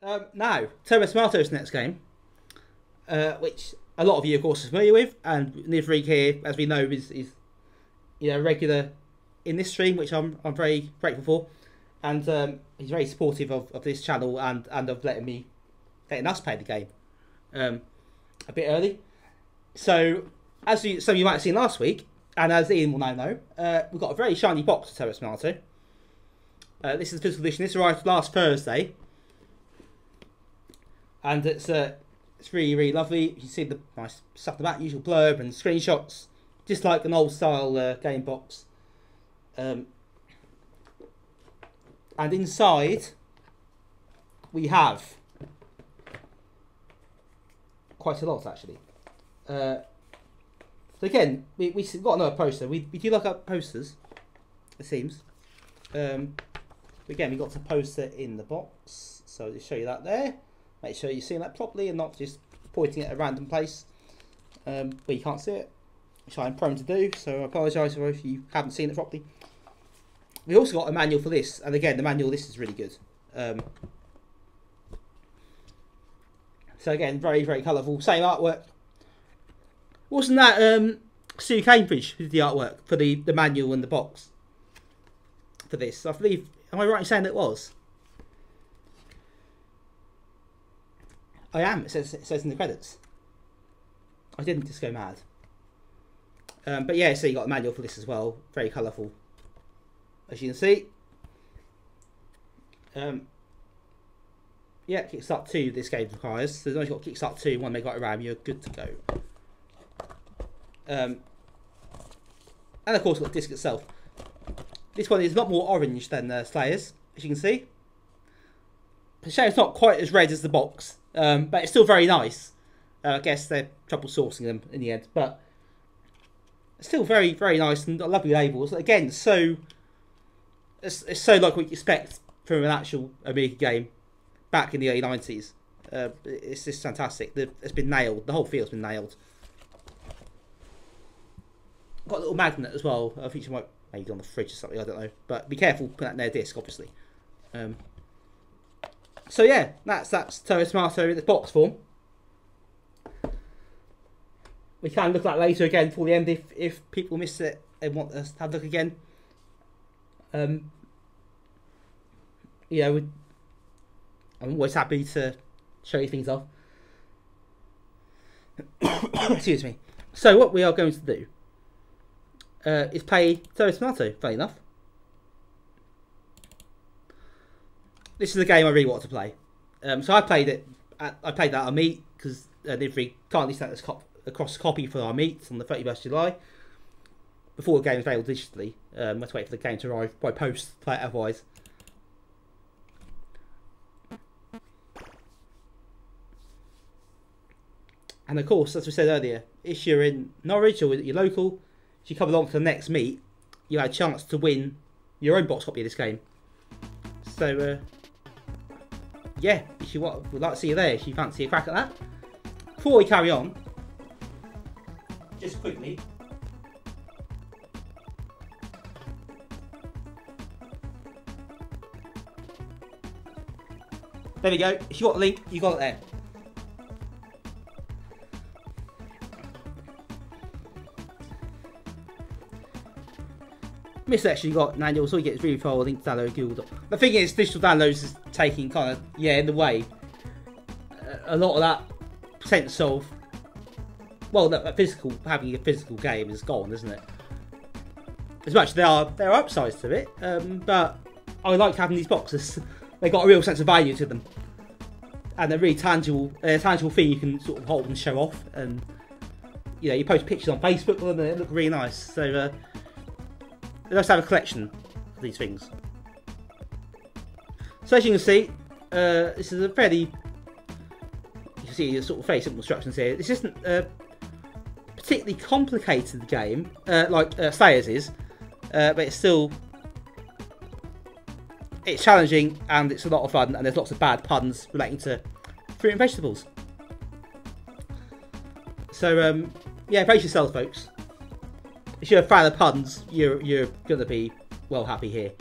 Now, Thomas Tomato's next game, which a lot of you, of course, are familiar with, and Nivrig here, as we know, is regular in this stream, which I'm very grateful for, and he's very supportive of this channel and of letting us play the game a bit early. So, as some of you might have seen last week, and as Ian will now know, we've got a very shiny box of Thomas Tomato. This is the physical edition. This arrived last Thursday. And it's really, really lovely. You can see the nice stuff in the back, usual blurb and screenshots, just like an old style game box. And inside, we have quite a lot, actually. So again, we've got another poster. We do look up posters, it seems. Again, we got a poster in the box, so I'll just show you that there. Make sure you're seeing that properly and not just pointing at a random place where you can't see it, which I'm prone to do, so I apologise if you haven't seen it properly. We also got a manual for this, and again, the manual this is really good. So again, very, very colourful. Same artwork. Wasn't that Sue Cambridge who did the artwork for the manual and the box for this? I believe, am I right in saying it was? I am. It says in the credits. I didn't just go mad. But yeah, so you got a manual for this as well. Very colourful, as you can see. Yeah, Kickstart 2 this game requires. So as long as you've got Kickstart 2, 1 MB RAM, you're good to go. And of course, got the disc itself. This one is a lot more orange than Slayers, as you can see. The shame it's not quite as red as the box, but it's still very nice. I guess they're trouble sourcing them in the end, but it's still very, very nice and lovely labels. Again, it's so like what you expect from an actual Amiga game back in the early 90s. It's just fantastic. It's been nailed. The whole feel's been nailed. Got a little magnet as well. I think you might maybe on the fridge or something. I don't know, but be careful putting that in their disc, obviously. So yeah, that's Thomas Tomato in its box form. We can look at that later again for the end if people miss it and want us to have a look again. Yeah, I'm always happy to show you things off. Excuse me. So what we are going to do is play Thomas Tomato, funny enough. This is a game I really want to play. So I played it. I played that on Meet because Nivrig kindly sent us across a copy for our Meet on the 31st of July. Before the game was available digitally. We had to wait for the game to arrive by post to play it otherwise. And of course, as we said earlier, if you're in Norwich or you're local, if you come along to the next Meet, you have a chance to win your own box copy of this game. So yeah, if you would like to see you there, if you fancy a crack at that. Before we carry on, just quickly, there we go. If you got the link, you got it there. This actually got manuals, all you get is really file, link to download Google. The thing is, digital downloads is taking kind of, in the way. A lot of that sense of, well, having a physical game is gone, isn't it? As much as there are upsides to it, but I like having these boxes. They've got a real sense of value to them. And they're really tangible thing you can sort of hold and show off. And, you post pictures on Facebook of them and they look really nice. So, it's nice to have a collection of these things. So as you can see, this is a fairly, you can see a sort of very simple instructions here. This isn't a particularly complicated game like Slayers is, but it's challenging and it's a lot of fun, and there's lots of bad puns relating to fruit and vegetables. So yeah, brace yourselves, folks. If you're a fan of puns, you're gonna be well happy here.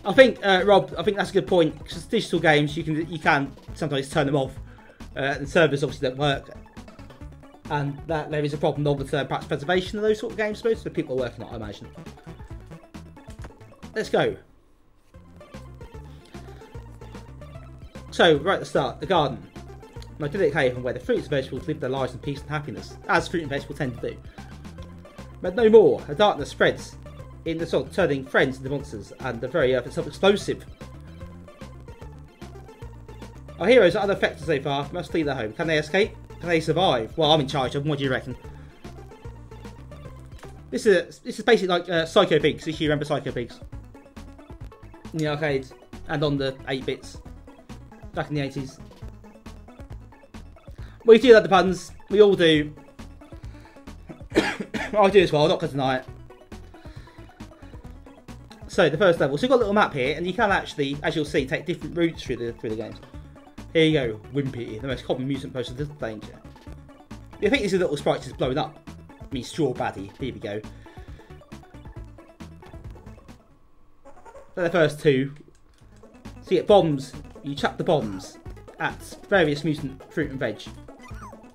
I think, Rob, I think that's a good point, because digital games, you can sometimes turn them off, and servers obviously don't work, and that there is a problem with perhaps preservation of those sort of games, I suppose, so people are working on it, I imagine. Let's go. So, right at the start, the garden. An idyllic haven where the fruits and vegetables live their lives in peace and happiness, as fruit and vegetables tend to do. But no more, the darkness spreads in the sort, turning friends into monsters, and the very earth itself explosive. Our heroes are unaffected so far, must flee their home. Can they escape? Can they survive? Well, I'm in charge of them, what do you reckon? This is basically like Psycho Pigs, if you remember Psycho Pigs. In the arcades, and on the 8-bits, back in the 80s. We do like the puns, we all do. I do as well, I'm not going to deny it. So, the first level. So, you've got a little map here, and you can actually, as you'll see, take different routes through the games. Here you go, Wimpy, the most common mutant post of Little Danger. I think this little sprite is blowing up. I mean, Straw Baddie. Here we go. They're the first two. So, you get bombs. You chuck the bombs at various mutant fruit and veg.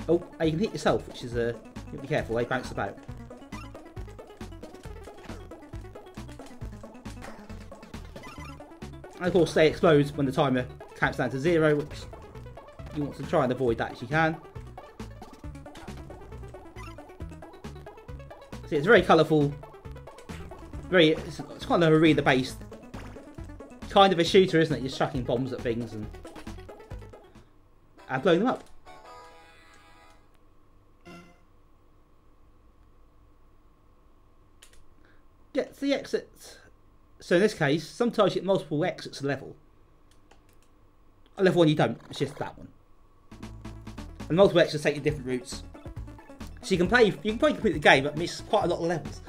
Oh, and you can hit yourself, which is you have to be careful, they bounce about. And of course they explode when the timer counts down to 0, which you want to try and avoid that if you can. See, it's very colourful, it's kind of arena-based kind of a shooter, isn't it? You're chucking bombs at things and blowing them up. Get to the exit. So in this case, sometimes you get multiple exits a level. A level 1 you don't, it's just that one. And multiple exits take you different routes. So you can probably complete the game, but miss quite a lot of levels.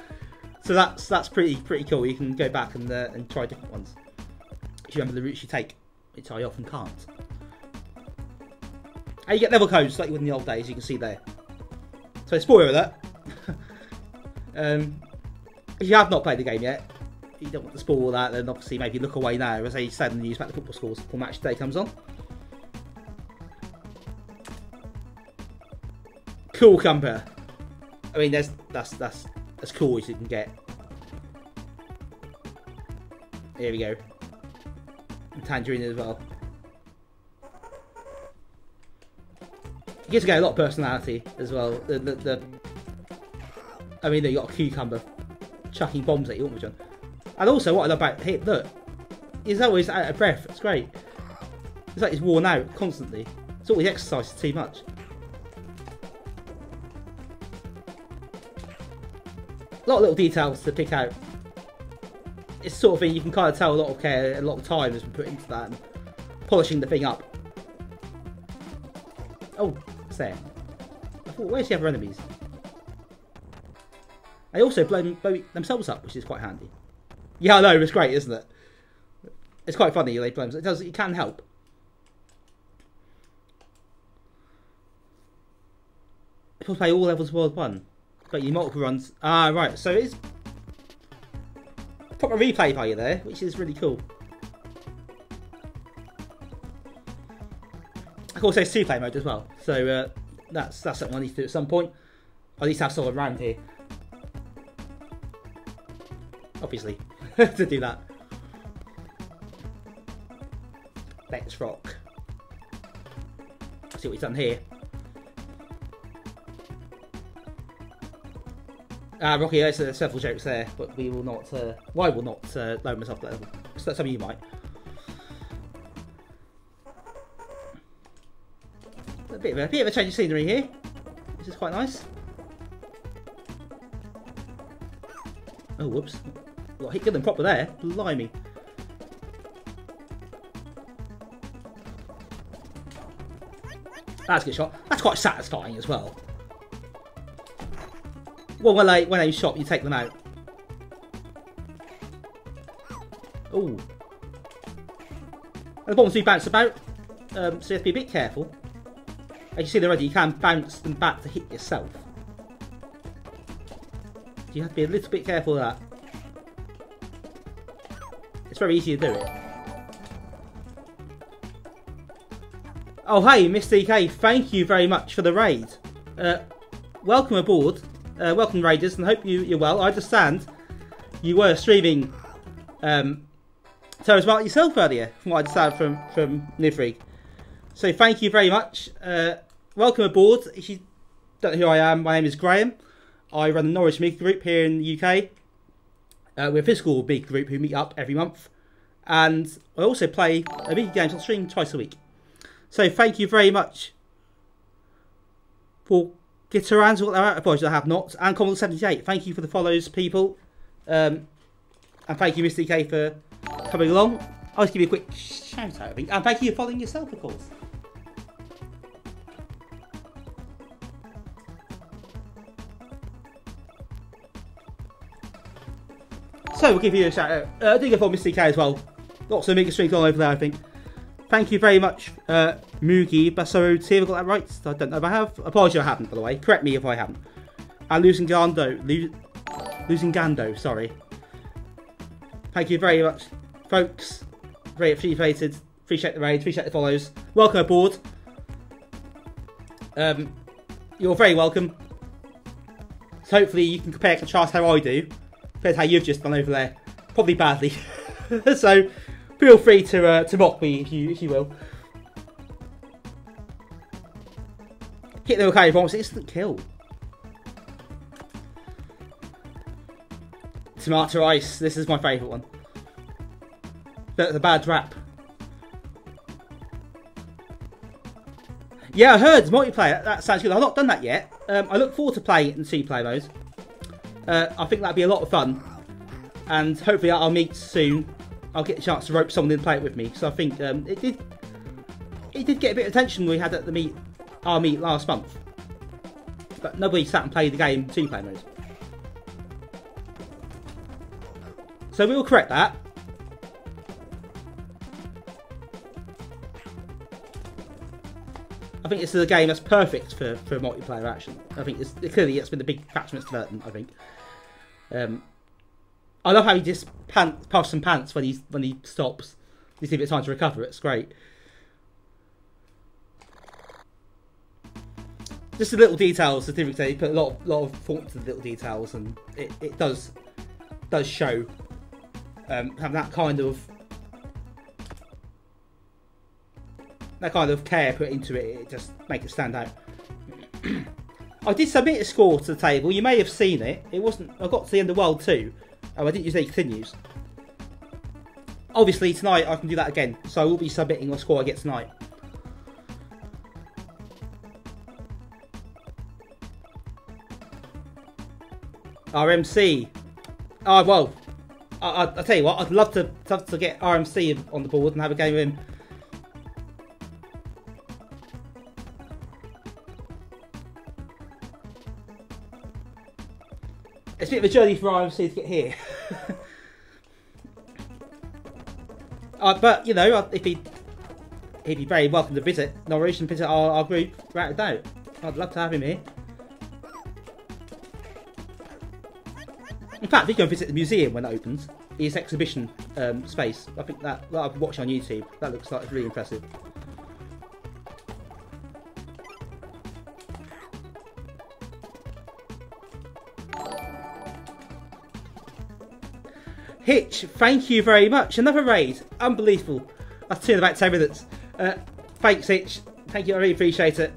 So that's pretty cool. You can go back and try different ones if you remember the routes you take, which I often can't. And you get level codes like you would in the old days. You can see there. So spoiler alert. If you have not played the game yet, you don't want to spoil that, then obviously maybe look away now, as they said in the news about the football scores before match day comes on. Cool camper. I mean, that's as cool as you can get. Here we go. And Tangerine as well. You get to get a lot of personality as well. I mean, you got a cucumber chucking bombs at you, haven't we, John? And also, what I love about him, look, he's always out of breath. It's great. It's like he's worn out constantly. It's always exercises too much. A lot of little details to pick out. It's the sort of thing you can kind of tell a lot of care, a lot of time has been put into that, and polishing the thing up. Oh, what's there? I thought, where's the other enemies? They also blow themselves up, which is quite handy. Yeah, I know, it's great, isn't it? It's quite funny, they blow themselves. It can help. People play all levels World 1. But you multiple runs. Ah, right, so it's proper replay value there, which is really cool. Of course, there's 2-player mode as well, so that's something I need to do at some point. I need to have someone around here, obviously, to do that. Let's rock. See what he's done here. Rocky, there's several jokes there, but we will not. I will not load myself that level. So some of you might. A bit of a change of scenery here, which is quite nice. Oh, whoops! Got hit good and proper there. Blimey! That's a good shot. That's quite satisfying as well. Well, when they shot, you take them out. Ooh. And the bombs do bounce about, so you have to be a bit careful. As you see already, you can bounce them back to hit yourself. You have to be a little bit careful of that. It's very easy to do it. Oh, hey, Mr. EK, thank you very much for the raid. Welcome aboard. Welcome, Raiders, and hope you're well. I understand you were streaming Terrace Mark yourself earlier, from what I understand from Nivrig. So thank you very much. Welcome aboard. If you don't know who I am, my name is Graham. I run the Norwich Media Group here in the UK. We're a physical big group who meet up every month. And I also play media games on stream twice a week. So thank you very much for Gitterans, apologies I have not, and Commodore78. Thank you for the follows, people. And thank you, Mr. DK, for coming along. I'll just give you a quick shout out, I think. And thank you for following yourself, of course. So we'll give you a shout out. Do go for Mr. DK as well. Lots of mega streams all over there, I think. Thank you very much, Mugi Basaro T. Have I got that right? I don't know if I have. Apologies if I haven't, by the way. Correct me if I haven't. And Losing Gando, sorry. Thank you very much, folks. Very appreciated. Appreciate the raid, appreciate the follows. Welcome aboard. You're very welcome. So hopefully you can compare and contrast how I do compared to how you've just done over there. Probably badly. So feel free to mock me if you will. Hit the okay for almost instant kill. Tomato Ice, this is my favourite one. The bad rap. Yeah, I heard multiplayer. That sounds good. I've not done that yet. I look forward to playing it in 2-player mode. I think that'd be a lot of fun. And hopefully I'll meet soon. I'll get a chance to rope someone in and play it with me. So I think it did get a bit of attention we had at the our meet last month. But nobody sat and played the game in 2-player mode. So we will correct that. I think this is a game that's perfect for multiplayer action. I think clearly it's been the big factor in its development, I think. I love how he just puffs some pants when he stops. You see a bit of time to recover. It's great. Just the little details. As Divic said, he put a lot of thought into the little details, and it does show having that kind of care put into it. It just makes it stand out. I did submit a score to the table. You may have seen it. It wasn't. I got to the end of World 2. Oh, I didn't use any continues. Obviously, tonight I can do that again. So I will be submitting what score I get tonight. RMC. Oh, well. I'll tell you what. I'd love to get RMC on the board and have a game with him. It's a bit of a journey for RMC to get here. But, you know, if he'd be very welcome to visit Norwich and visit our group, without a doubt. I'd love to have him here. In fact, we can visit the museum when it opens. His exhibition space. I think that I've been watching on YouTube. That looks like it's really impressive. Hitch, thank you very much. Another raid. Unbelievable. That's 2 in about 10 minutes. Thanks, Hitch. Thank you, I really appreciate it.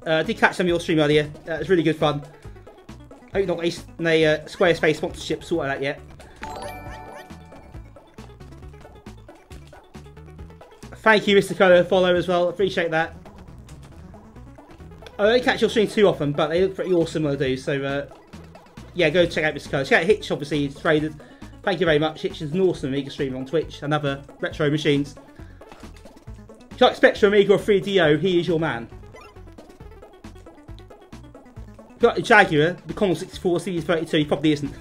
I did catch some of your stream earlier. It was really good fun. Hope you're not got a Squarespace sponsorship sorted out yet. Thank you, Mr. Colo, for follow as well. Appreciate that. I don't catch your stream too often, but they look pretty awesome when I do. So, yeah, go check out Mr. Colo. Check out Hitch, obviously, he's traded. Thank you very much. Hitch is an awesome Amiga streamer on Twitch and other retro machines. If you like Spectrum, Amiga or 3DO, he is your man. If you like the Jaguar, the Commodore 64, CD32, he probably isn't.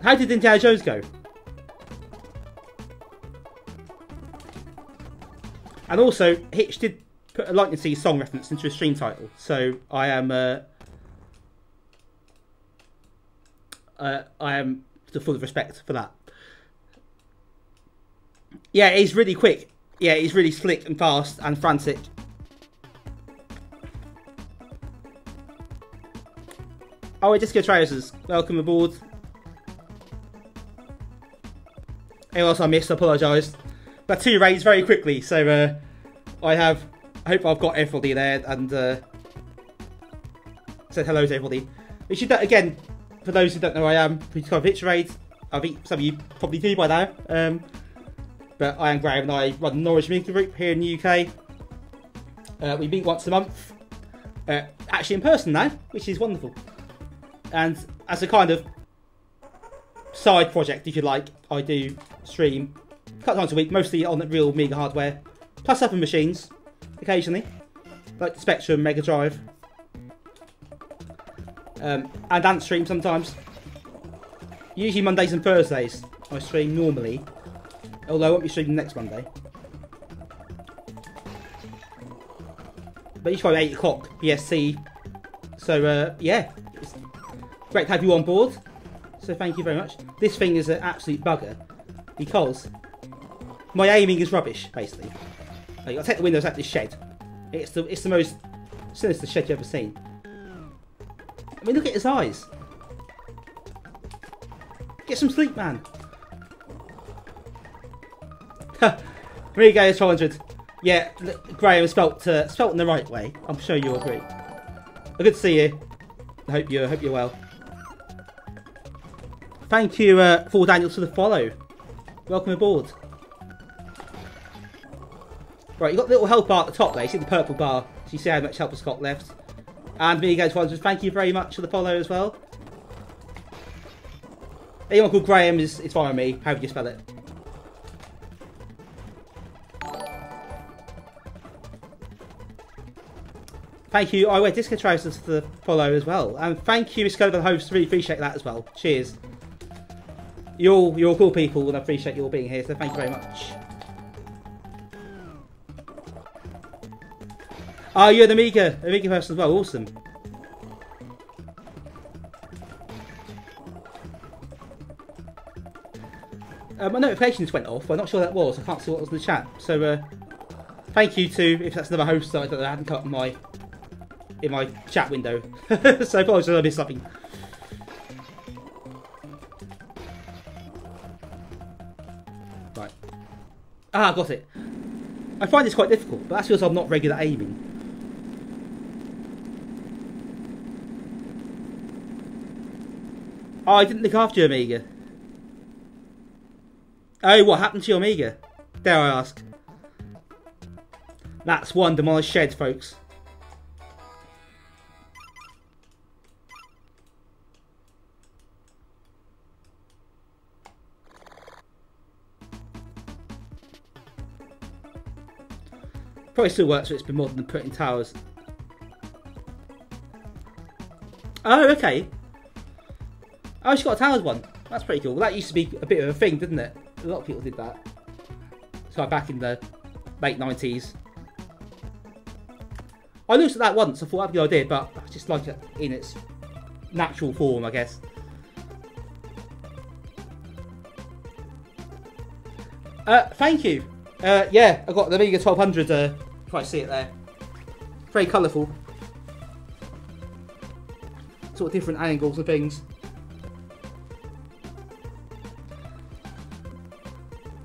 How did Indiana Jones go? And also, Hitch did put a Lightning Seed song reference into a stream title, so I am I am full of respect for that. Yeah, he's really quick. Yeah, he's really slick and fast and frantic. Oh, Disco Trousers, welcome aboard. Anyone else I missed, I apologise. But 2 raids very quickly, so I hope I've got everybody there and said hello to everybody. We should, again, for those who don't know who I am, we just got a picture raid. I think some of you probably do by now. But I am Graham and I run the Norwich Amiga group here in the UK. We meet once a month, actually in person now, which is wonderful. And as a kind of side project, if you like, I do stream a couple times a week, mostly on the real Amiga hardware, plus other machines, occasionally, like the Spectrum, Mega Drive, and dance stream sometimes. Usually Mondays and Thursdays I stream normally, although I won't be streaming next Monday. But each time 8 o'clock BST, so yeah, it's great to have you on board. So thank you very much. This thing is an absolute bugger because my aiming is rubbish, basically. Like, I'll take the windows out this shed. It's the most sinister shed you've ever seen. I mean, look at his eyes. Get some sleep, man. Amiga 1200. Yeah, Graham, spelt in the right way. I'm sure you'll agree. Good to see you. I hope you're well. Thank you, for Daniel, for the follow. Welcome aboard. Right, you got the little help bar at the top there. You see the purple bar. So you see how much help has got left. And Amiga 1200, thank you very much for the follow as well. Anyone called Graham is fine with me. How do you spell it? Thank you. I wear Disco Trousers for the follow as well. And thank you, Miss Clover, the host. Really appreciate that as well. Cheers. You're all cool people, and I appreciate you all being here, so thank you very much. Oh, you're an Amiga person as well. Awesome. My notifications went off. I'm not sure what that was. I can't see what was in the chat. So, thank you to, if that's another host that I hadn't cut in my chat window. So I apologise I missed something. Right. Ah, got it. I find this quite difficult, but that's because I'm not regular aiming. Oh, I didn't look after your Amiga. Oh, what happened to your Amiga? Dare I ask? That's one demolished shed, folks. Probably still works, but it's been more than putting towers. Oh, okay. Oh, she's got a towers one. That's pretty cool. Well, that used to be a bit of a thing, didn't it? A lot of people did that. So back in the late 90s. I looked at that once. I thought that'd be a good idea, but I just like it in its natural form, I guess. Thank you. Yeah, I got the Amiga 1200. If I see it there, very colourful. Sort of different angles and things.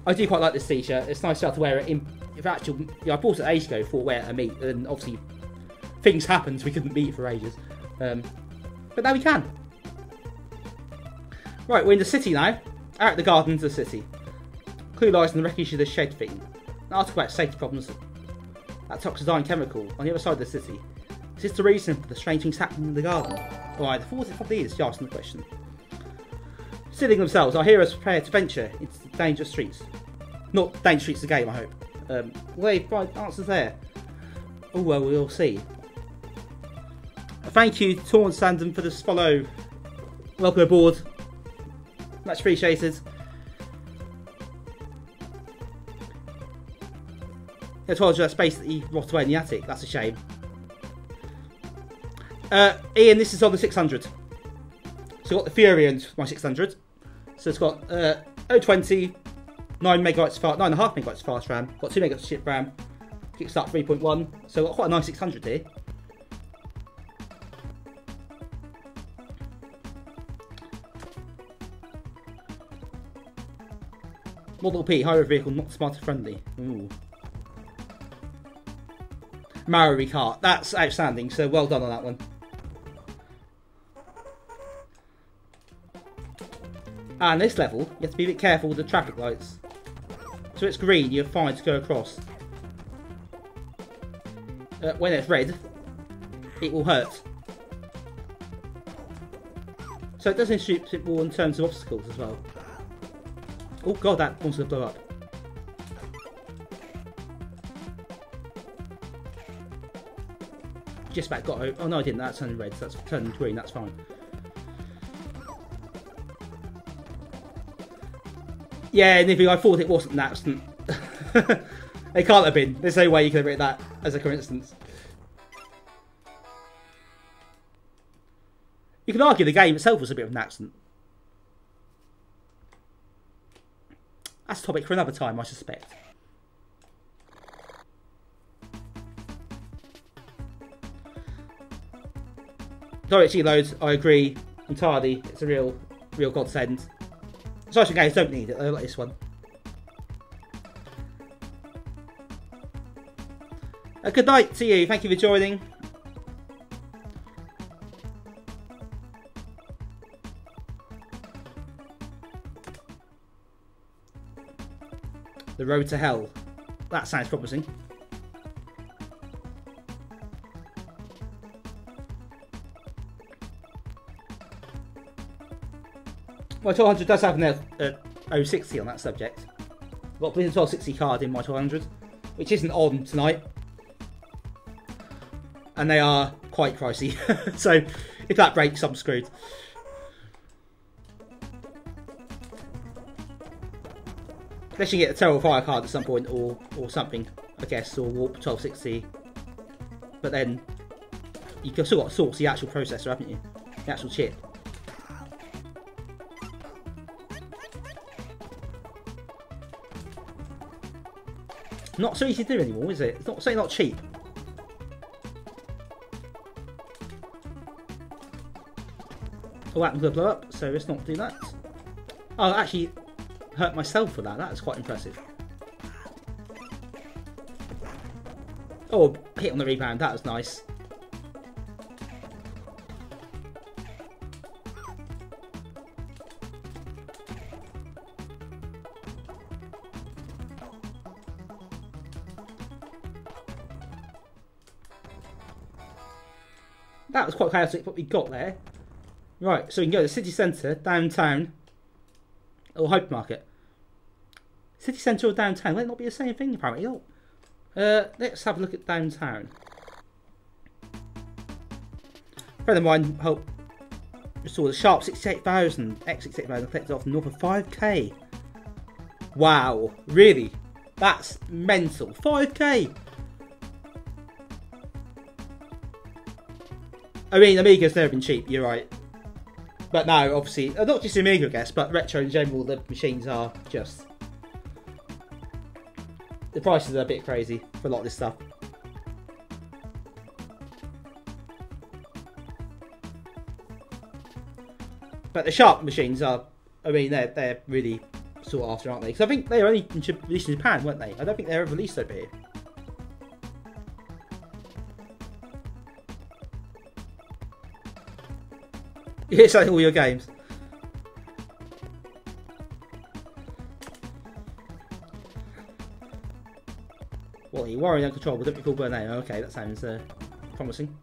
I do quite like this t-shirt. It's nice to be able to wear it in. If actual, I bought it ages ago for wear to meet, and obviously things happened, so we couldn't meet for ages. But now we can. Right, we're in the city now. Out the garden to the city. Clue lies in the wreckage of the shed thing. An article about safety problems. That toxidine chemical on the other side of the city. Is this the reason for the strange things happening in the garden? Alright, the thought it probably is, you're asking the question. Stealing themselves, our heroes prepare to venture into the dangerous streets. Not dangerous streets of the game, I hope. Well, right answers there. Oh, well, we'll see. Thank you to Torn Sandon for this follow. Welcome aboard. Much appreciated. I told you that space that he rotted away in the attic. That's a shame. Ian, this is on the 600. So So I've got the Fury and my 600. So it's got 020, 9 megabytes fast, 9.5 megabytes fast RAM. Got 2 megabytes chip RAM. Kickstart 3.1. So I've got quite a nice 600 here. Model P, higher vehicle, not smarter friendly. Ooh. Mario Kart, that's outstanding, so well done on that one. And this level, you have to be a bit careful with the traffic lights. So it's green, you're fine to go across. When it's red, it will hurt. So it does introduce a bit more in terms of obstacles as well. Oh god, that wants to blow up. Just about got it. Oh no, I didn't. That turned red. That's turned green. That's fine. Yeah, Nippy, I thought it wasn't an accident. It can't have been. There's no way you could have written that as a coincidence. You can argue the game itself was a bit of an accident. That's a topic for another time, I suspect. DirectX loads, I agree entirely. It's a real godsend. Social games don't need it, though, like this one. Good night to you. Thank you for joining. The road to hell. That sounds promising. My 1200 does have an 060 on that subject. I've got a 1260 card in my 1200, which isn't on tonight. And they are quite pricey. So if that breaks, I'm screwed. Unless you get the Terrifier card at some point, or something, I guess, or Warp 1260. But then you've still got to source the actual processor, haven't you? The actual chip. Not so easy to do anymore, is it? It's not certainly not cheap. Oh, that was going to blow up, so let's not do that. Oh, I actually hurt myself for that. That was quite impressive. Oh, hit on the rebound. That was nice. That was quite chaotic what we got there. Right, so we can go to the city centre, downtown, or hypermarket. City centre or downtown, might not be the same thing apparently. Oh. Let's have a look at downtown. A friend of mine saw the Sharp 68,000, X68,000 collected off north of 5k. Wow, really? That's mental. 5k! I mean, Amiga's never been cheap, you're right. But no, obviously, not just Amiga, I guess, but retro in general, the machines are just... The prices are a bit crazy for a lot of this stuff. But the Sharp machines are, I mean, they're really sought after, aren't they? Because I think they were only released in Japan, weren't they? I don't think they were ever released over here. It's like all your games. What are you worrying uncontrollable? Don't be called by name. Okay, that sounds promising.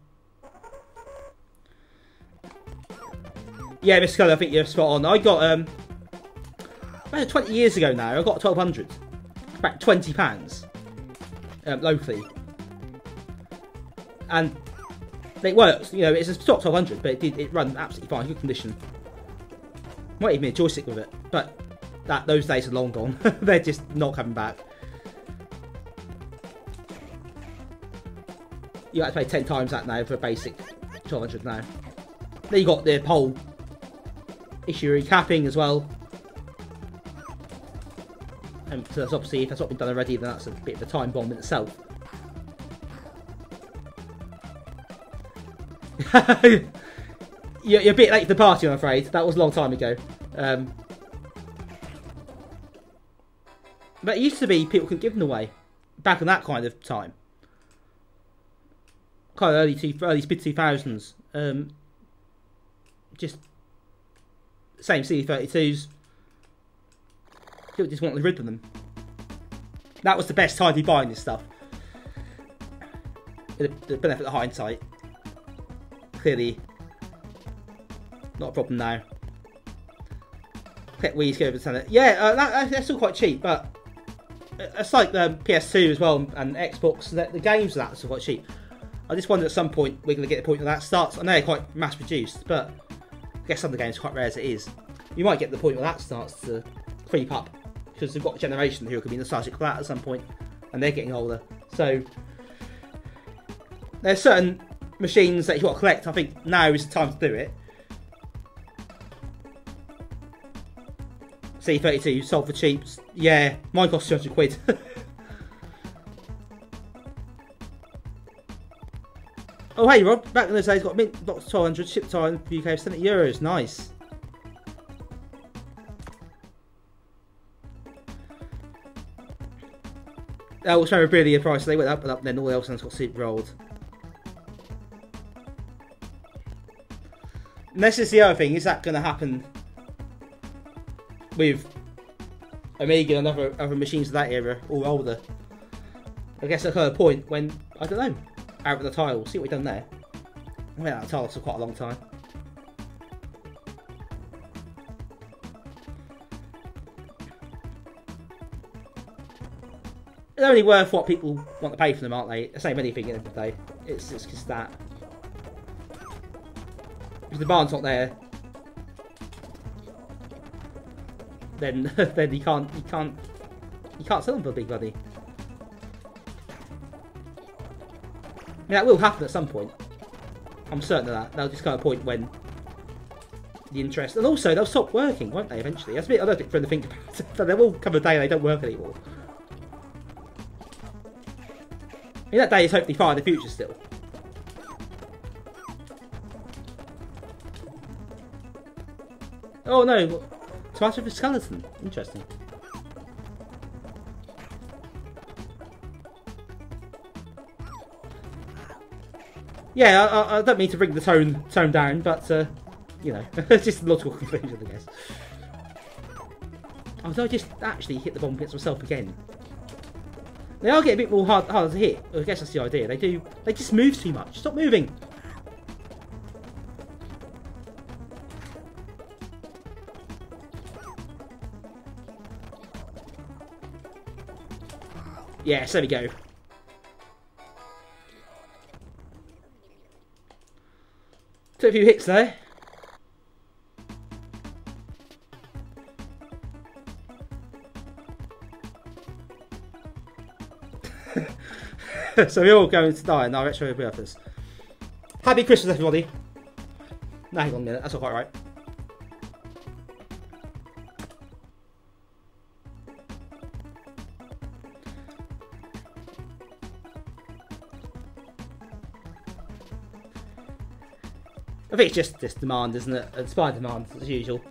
Yeah, Mr. Cullen, I think you're spot on. I got about 20 years ago now. I got a 1200, about £20 locally, and it works. You know, it's a stock 1200, but it run absolutely fine, good condition. Might even be a joystick with it, but those days are long gone. They're just not coming back. You have to pay 10 times that now for a basic 1200 now. Then you got the whole issue recapping as well. And so that's obviously, if that's not been done already, then that's a bit of a time bomb in itself. You're a bit late to the party, I'm afraid. That was a long time ago. But it used to be people could give them away back in that kind of time, kind of early mid 2000s. Just same CD32s. People just wanted rid of them. That was the best time to be buying this stuff. The benefit of hindsight. Clearly, not a problem now. Click Wii's go over to yeah, they're still quite cheap, but it's like the PS2 as well and Xbox. The games of that are still quite cheap. I just wonder at some point we're going to get the point where that starts. I know they're quite mass produced, but I guess some of the games are quite rare as it is. You might get the point where that starts to creep up because we've got a generation who could be nostalgic for that at some point, and they're getting older. So there's certain machines that you've got to collect. I think now is the time to do it. C32 sold for cheap. Yeah, mine cost 200 quid. Oh hey Rob, back in those days got mint box 1200, ship time for UK of €70. Nice. That was memorabilia price, they went up and up, then all else got super rolled. And this is the other thing, is that going to happen with Amiga and other machines of that era, or older? I guess there's a point when, I don't know, out of the tile, see what we've done there. I went out of the tiles for quite a long time. They're only worth what people want to pay for them, aren't they? The same anything at the end of the day. It's just that. If the demand's not there, then you can't sell them for big money. I mean, that will happen at some point. I'm certain of that. There'll just come a point when the interest, and also they'll stop working, won't they? Eventually, that's a bit. I don't think for them to think about it, but there will come a day they don't work anymore. I mean, that day is hopefully far in the future still. Oh no, tomato for skeleton. Interesting. Yeah, I don't mean to bring the tone down, but you know, it's just a logical conclusion, I guess. Oh, did I just actually hit the bomb against myself again? They are getting a bit more harder to hit. I guess that's the idea. They just move too much. Stop moving. Yes, there we go. Took a few hits there. So we're all going to die in our retro purpose. Happy Christmas, everybody. Now, hang on a minute. That's not quite right. I think it's just demand, isn't it? Supply and demand, as usual.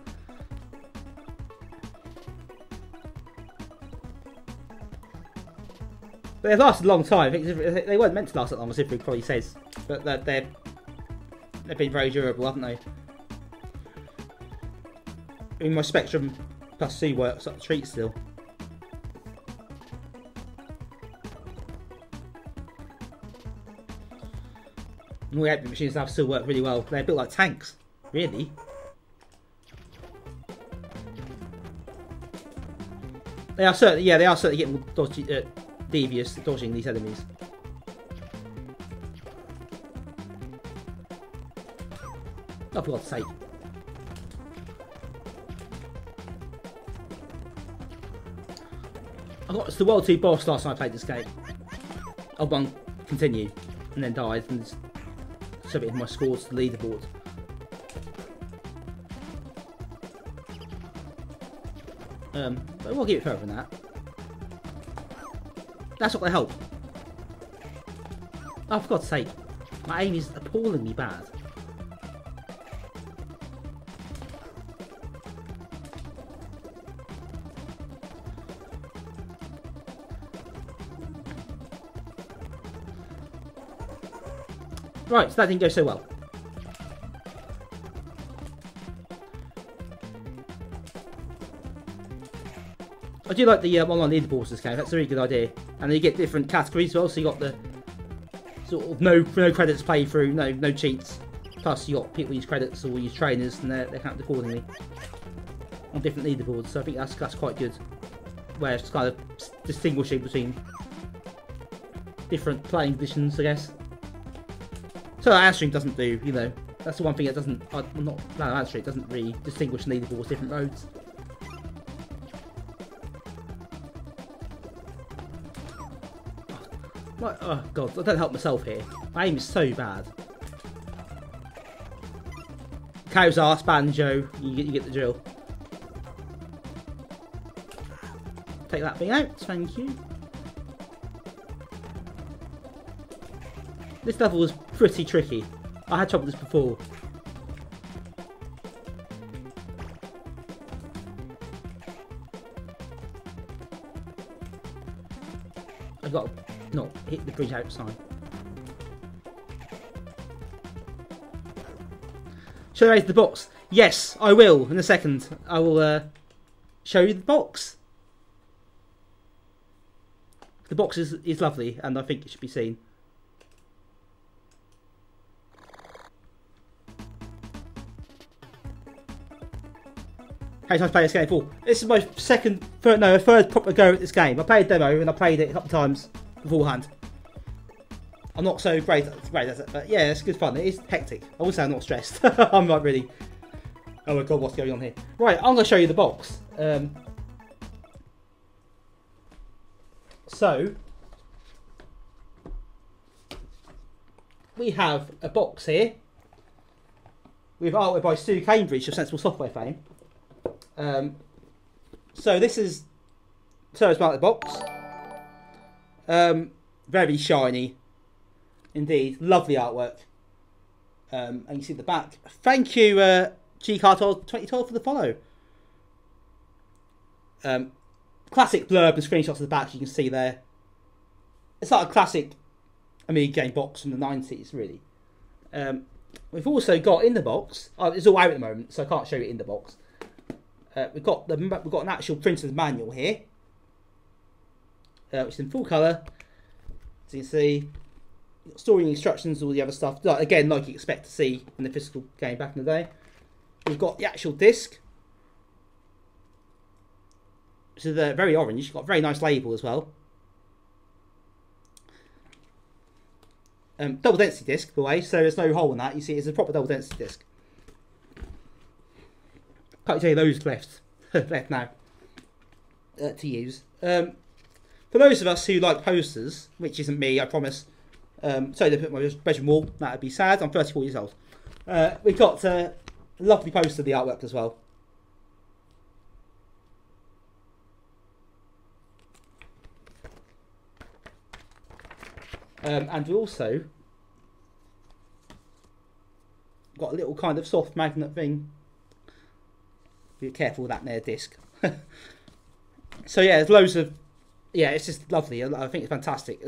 But they've lasted a long time. I think they weren't meant to last that long, as Ifrig probably says. But they've been very durable, haven't they? I mean, my Spectrum Plus C works up the treat still. And all the 8-bit machines now still work really well. They're built like tanks, really. They are certainly, yeah, they are certainly getting dodgy, devious at dodging these enemies. Oh, for God's sake. I got to the World 2 boss last time I played this game. I won continue and then died and just submitted my scores to the leaderboard. But we'll get it further than that. That's not going to help. Oh, for God's sake. My aim is appallingly bad. Right, so that didn't go so well. I do like the online leaderboards in this game. That's a really good idea. And then you get different categories as well. So you got the sort of no credits playthrough, no cheats. Plus you got people use credits or use trainers, and they're counted accordingly on different leaderboards. So I think that's quite good. Where it's kind of distinguishing between different playing conditions, I guess. So answering doesn't do, you know. That's the one thing that doesn't. Answering doesn't really distinguish leaderboards, different roads. Oh god, I don't help myself here. My aim is so bad. Cow's arse, banjo, you get the drill. Take that thing out, thank you. This level was pretty tricky. I had trouble with this before. I've got to not hit the bridge outside. Should I raise the box? Yes, I will in a second. I will show you the box. The box is lovely and I think it should be seen. How many times I played this game before? This is my third proper go at this game. I played a demo and I played it a couple of times beforehand. I'm not so great at it, but yeah, it's good fun. It is hectic. I will say I'm not stressed. I'm not really. Oh my god, what's going on here? Right, I'm going to show you the box. So we have a box here with artwork by Stu Cambridge of Sensible Software fame. So this is service mounted box. Very shiny indeed, lovely artwork. And you see the back. Thank you GCartol2012 for the follow. Classic blurb and screenshots of the back you can see there. It's like a classic Amiga game box from the 90s really. We've also got in the box, it's all out at the moment so I can't show you it in the box. We've got an actual printed manual here, which is in full colour. As you can see, storing instructions, all the other stuff. Again, like you expect to see in the physical game back in the day. We've got the actual disc, which is very orange. You've got a very nice label as well. Double density disc, by the way, so there's no hole in that. You see, it's a proper double density disc. Can't tell you those left now to use. For those of us who like posters, which isn't me, I promise. Sorry to put my bedroom wall, that would be sad. I'm 34 years old. We've got a lovely poster of the artwork as well. And we also got a little kind of soft magnet thing. Be careful with that there disc. So yeah, there's loads of, yeah, it's just lovely. I think it's fantastic.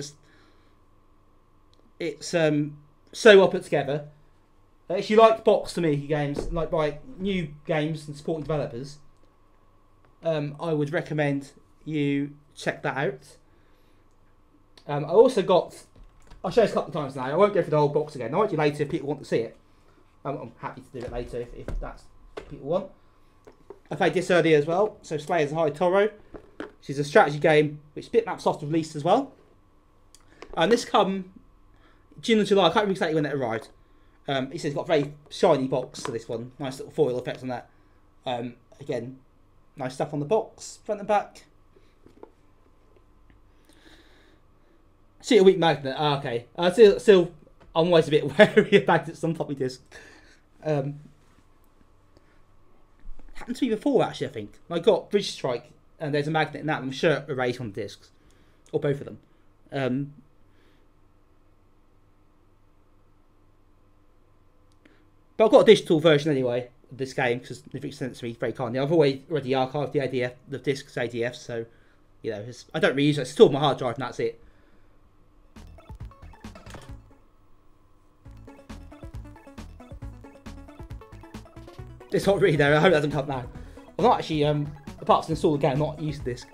It's so well put together. If you like box Amiga games, like by new games and supporting developers, I would recommend you check that out. I also got, I'll show you a couple of times now. I won't go for the whole box again. I might do later if people want to see it. I'm happy to do it later if that's what people want. I played this earlier as well. So Slayers High Toro, which is a strategy game which Bitmap Soft released as well. And this come June and July. I can't remember exactly when it arrived. He says it's got a very shiny box to this one. Nice little foil effect on that. Again, nice stuff on the box, front and back. See a weak magnet. Okay. Still, I'm always a bit wary of magnets on floppy disk. happened to me before, actually, I think. I got Bridge Strike, and there's a magnet in that, and I'm sure erase on the discs. Or both of them. But I've got a digital version anyway of this game, because they've sent it to me very kindly. I've already archived the ADF, the discs ADF, so, you know, I don't reuse it. It's still on my hard drive, and that's it. It's not really there. I hope it doesn't come now. I'm not actually, apart from install the game, I'm not used to this.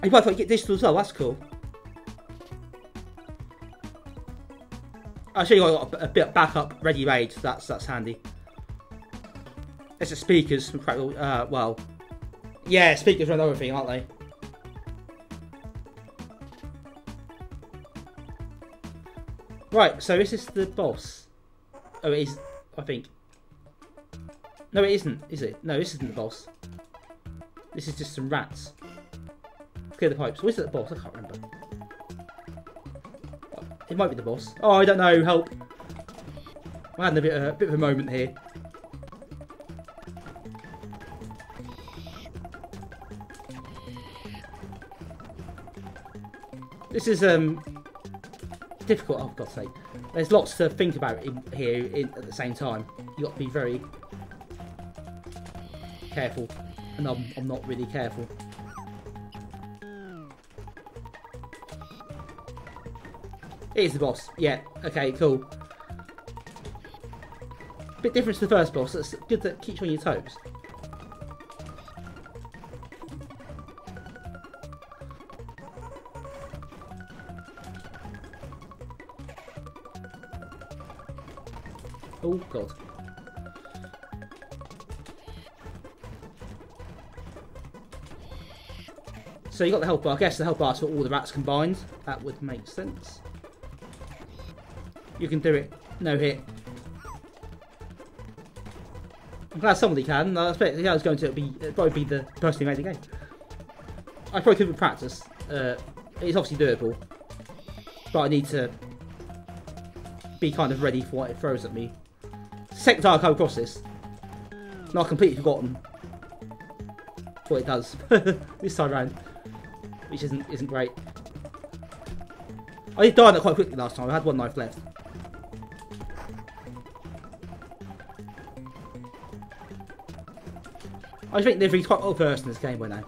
You might get digital as well, that's cool. Actually, I got a bit of backup ready-made, so that's handy. It's the speakers, well, yeah, speakers are another thing, aren't they? Right, so is this the boss? Oh, it is, I think. No, it isn't, is it? No, this isn't the boss. This is just some rats. Clear the pipes. Or is it the boss? I can't remember. It might be the boss. Oh, I don't know. Help. I'm having a bit of a moment here. This is difficult. Oh, for God's sake. There's lots to think about here at the same time. You've got to be very careful. And I'm not really careful. It is the boss. Yeah. Okay, cool. Bit different to the first boss. That's good that keeps you on your toes. Oh, God. So you got the health bar. I guess the health bar's for all the rats combined. That would make sense. You can do it. No hit. I'm glad somebody can. I expect the I was going to probably be the person who made the game. I probably could with practice. It's obviously doable. But I need to be kind of ready for what it throws at me. Second time I come across this. And I've completely forgotten what it does this time around. Which isn't great. I did die on it quite quickly last time. I had one life left. I think they've reached quite well versed in this game by now.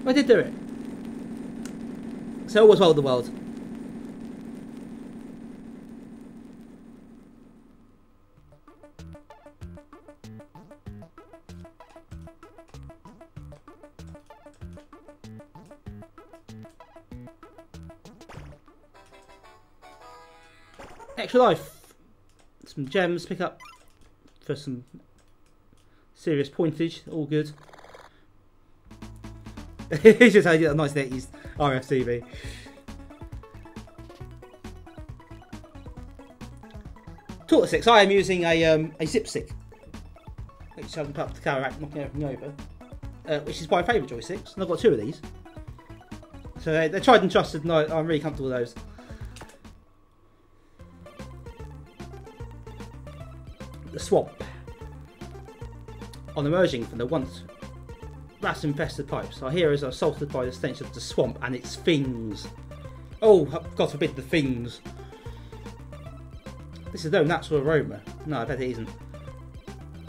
I did do it. So all was well in the world. Extra life. Some gems pick up for some serious pointage. All good. It's just how you get a nice 80s RFCV. Tortoise 6. I am using a zip stick, which I can put up the cataract, knocking everything over. Which is my favourite joysticks, and I've got two of these. So they're tried and trusted, and I'm really comfortable with those. The swamp. On emerging from the once rat-infested pipes, our heroes are assaulted by the stench of the swamp and its things. Oh, God forbid the things. This is no natural aroma. No, I bet it isn't.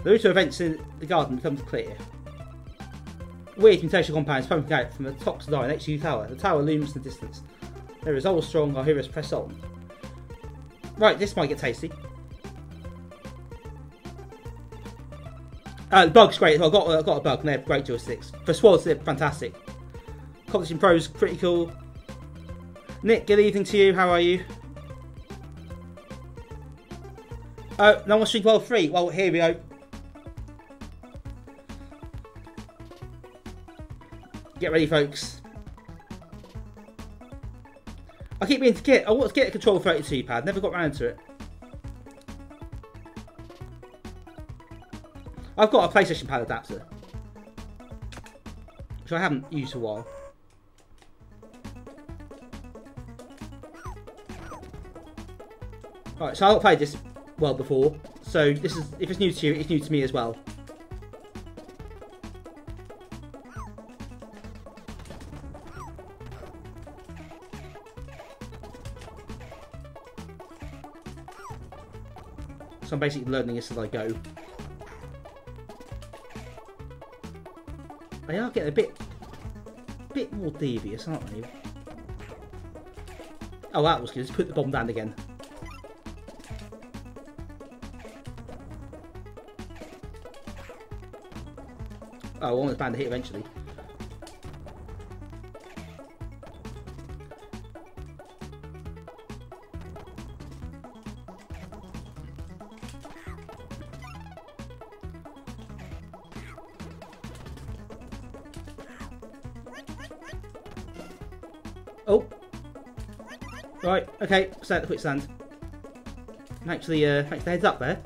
The route of events in the garden becomes clear. Weird mutation compounds pumping out from the toxic line next to the tower. The tower looms in the distance. Their resolve is strong, our heroes press on. Right, this might get tasty. The bug's great. I've got a bug, and they're great joysticks. For squads, they're fantastic. Competition Pro's pretty cool. Nick, good evening to you. How are you? Oh, no one stream 12-3. Well, here we go. Get ready, folks. I keep meaning to get. I want to get a Control 32 pad. Never got round to it. I've got a PlayStation pad adapter. which I haven't used for a while. Right, so I've not played this world before, so this is, if it's new to you, it's new to me as well. So I'm basically learning this as I go. They are getting a bit more devious, aren't they? Oh, that was good. Just put the bomb down again. Oh, one was bound to hit eventually. Oh. Right, okay, stay at the quicksand. Actually, the heads up there.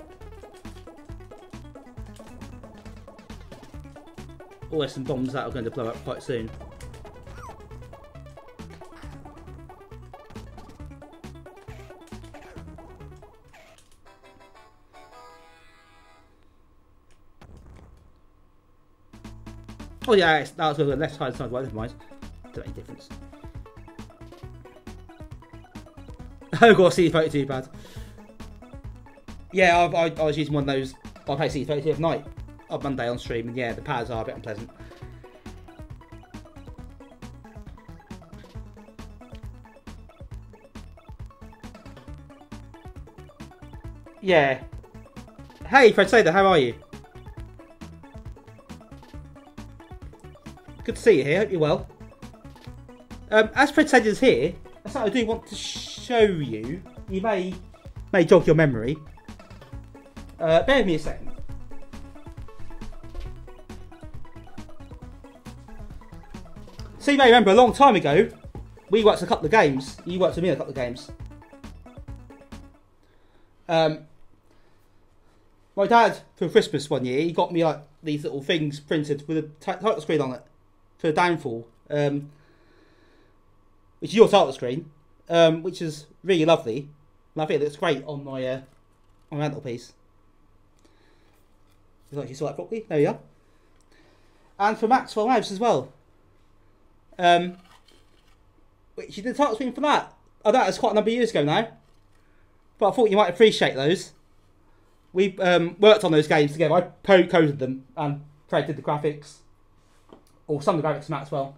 Oh, there's some bombs that are going to blow up quite soon. Oh yeah, that was on the left side, right, never mind. Don't make any difference. Oh god, CD32 bad. Yeah, I was using one of those. I played CD32 at night on Monday on stream, and yeah, the pads are a bit unpleasant. Yeah. Hey, Fred Sader, how are you? Good to see you here. Hope you're well. As Fred Sader's here, that's what I do want to show you. You may jog your memory. Bear with me a second. So you may remember a long time ago, we worked a couple of games. You worked with me a couple of games. My dad, for Christmas one year, he got me like these little things printed with a title screen on it for Downfall, which is your title screen, which is really lovely, and I think it looks great on my mantelpiece. You actually saw that properly. There we are. And for Maxwell Mouse as well. Which you did the title screen for that. Oh, that was quite a number of years ago now. But I thought you might appreciate those. We worked on those games together. I coded them and created the graphics. Or some of the graphics for Maxwell.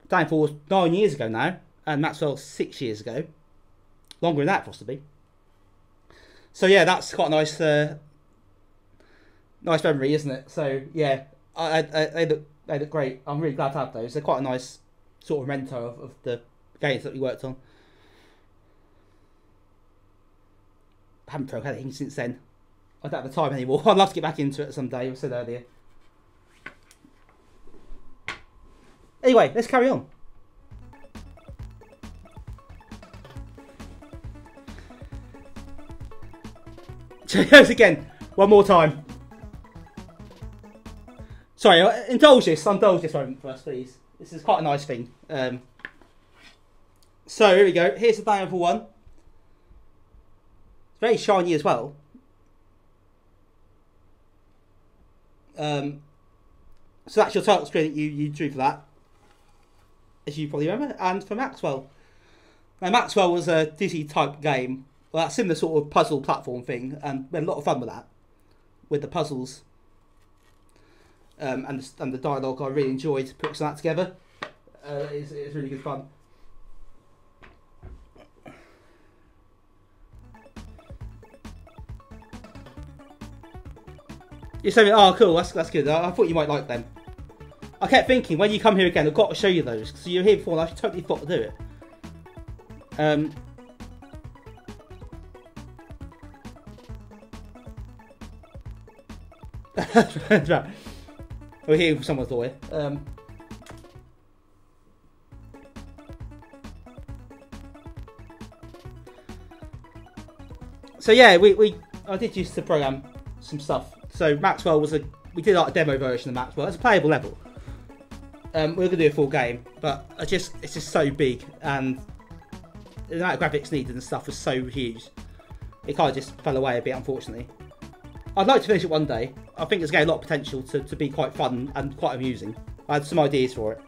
Downfall was 9 years ago now. And Maxwell 6 years ago. Longer than that, possibly. So yeah, that's quite a nice nice memory, isn't it? So yeah, they look great. I'm really glad to have those. They're quite a nice sort of memento of the games that we worked on. I haven't broke anything since then. I don't have the time anymore. I'd love to get back into it someday, I said earlier. Anyway, let's carry on. Cheers again, one more time. Sorry, indulge this moment for us, please. This is quite a nice thing. So here we go. Here's the Downfall one. It's very shiny as well. So that's your title screen that you drew for that, as you probably remember. And for Maxwell. Now Maxwell was a Disney type game. Well, that's similar sort of puzzle platform thing, and we had a lot of fun with that, with the puzzles, and the dialogue. I really enjoyed putting some of that together. It's really good fun. You're saying, oh cool, that's good. I thought you might like them. I kept thinking, when you come here again, I've got to show you those, because you were here before and I totally forgot to do it. Right. We're here for someone's lawyer. So yeah, I did used to program some stuff. So Maxwell was a we did like a demo version of the map as well. It's a playable level. We're gonna do a full game, but it's just so big, and the amount of graphics needed and stuff was so huge. It kind of just fell away a bit, unfortunately. I'd like to finish it one day. I think it's got a lot of potential to be quite fun and quite amusing. I had some ideas for it.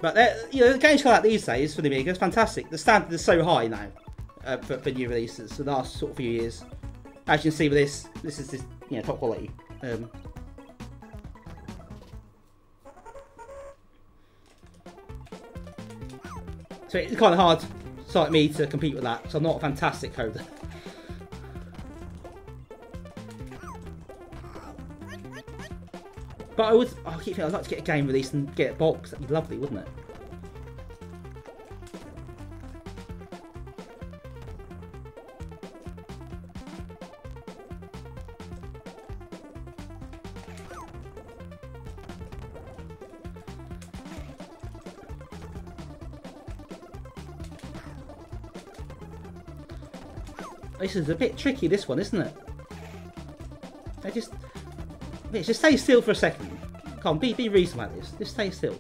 But the games come out these days for the Amiga is fantastic. The standard is so high now for new releases. The last sort of few years, as you can see with this is top quality. So it's kind of hard for like me to compete with that because I'm not a fantastic coder. But I keep thinking I'd like to get a game released and get a box. That'd be lovely, wouldn't it? This is a bit tricky, this one, isn't it? Just stay still for a second. Come on, be reasonable about this. Just stay still.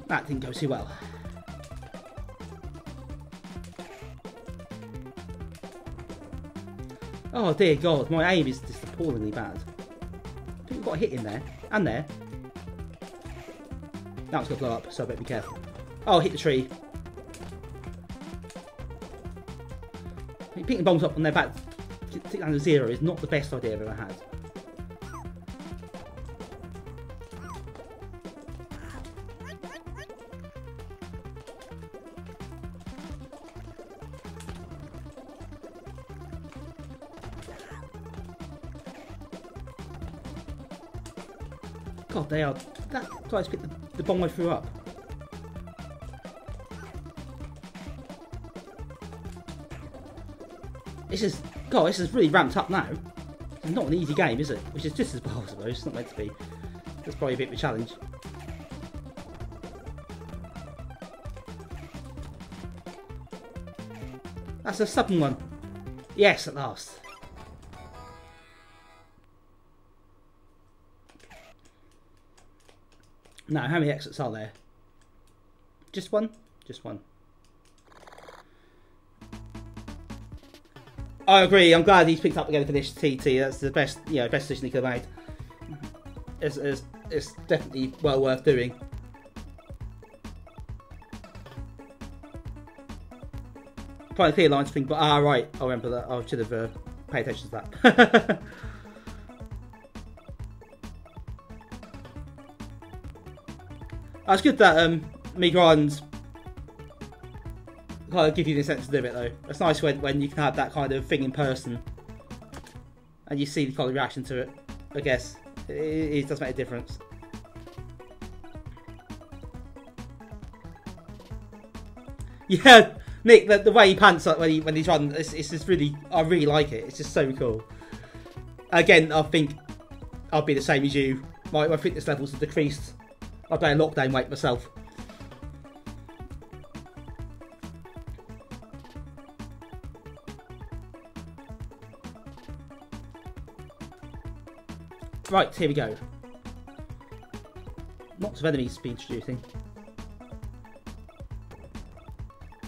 That didn't go too well. Oh dear God, my aim is just appallingly bad. I think we've got a hit in there. And there. Now it's going to blow up, so I better be careful. Oh, hit the tree. Picking bombs up on their back down to 0 is not the best idea I've ever had. God, they are... That guy's picked the bomb I threw up. This is really ramped up now. It's not an easy game, is it? Which is just as bad, I suppose. It's not meant to be. That's probably a bit of a challenge. That's a southern one. Yes, at last. Now, how many exits are there? Just one? Just one. I agree. I'm glad he's picked up again for this TT. That's the best, best decision he could have made. It's definitely well worth doing. Trying to clear lines thing, but right. I remember that. I should have paid attention to that. It's good that Amiga Islands kind of give you the sense to do it though. It's nice when you can have that kind of thing in person and you see the kind of reaction to it. I guess it does make a difference. Yeah, Nick, the way he pants up when he's running, it's just really, I really like it. It's just so cool. Again, I think I'll be the same as you. My fitness levels have decreased. I play a lockdown weight myself. Right, here we go. Lots of enemies to be introducing.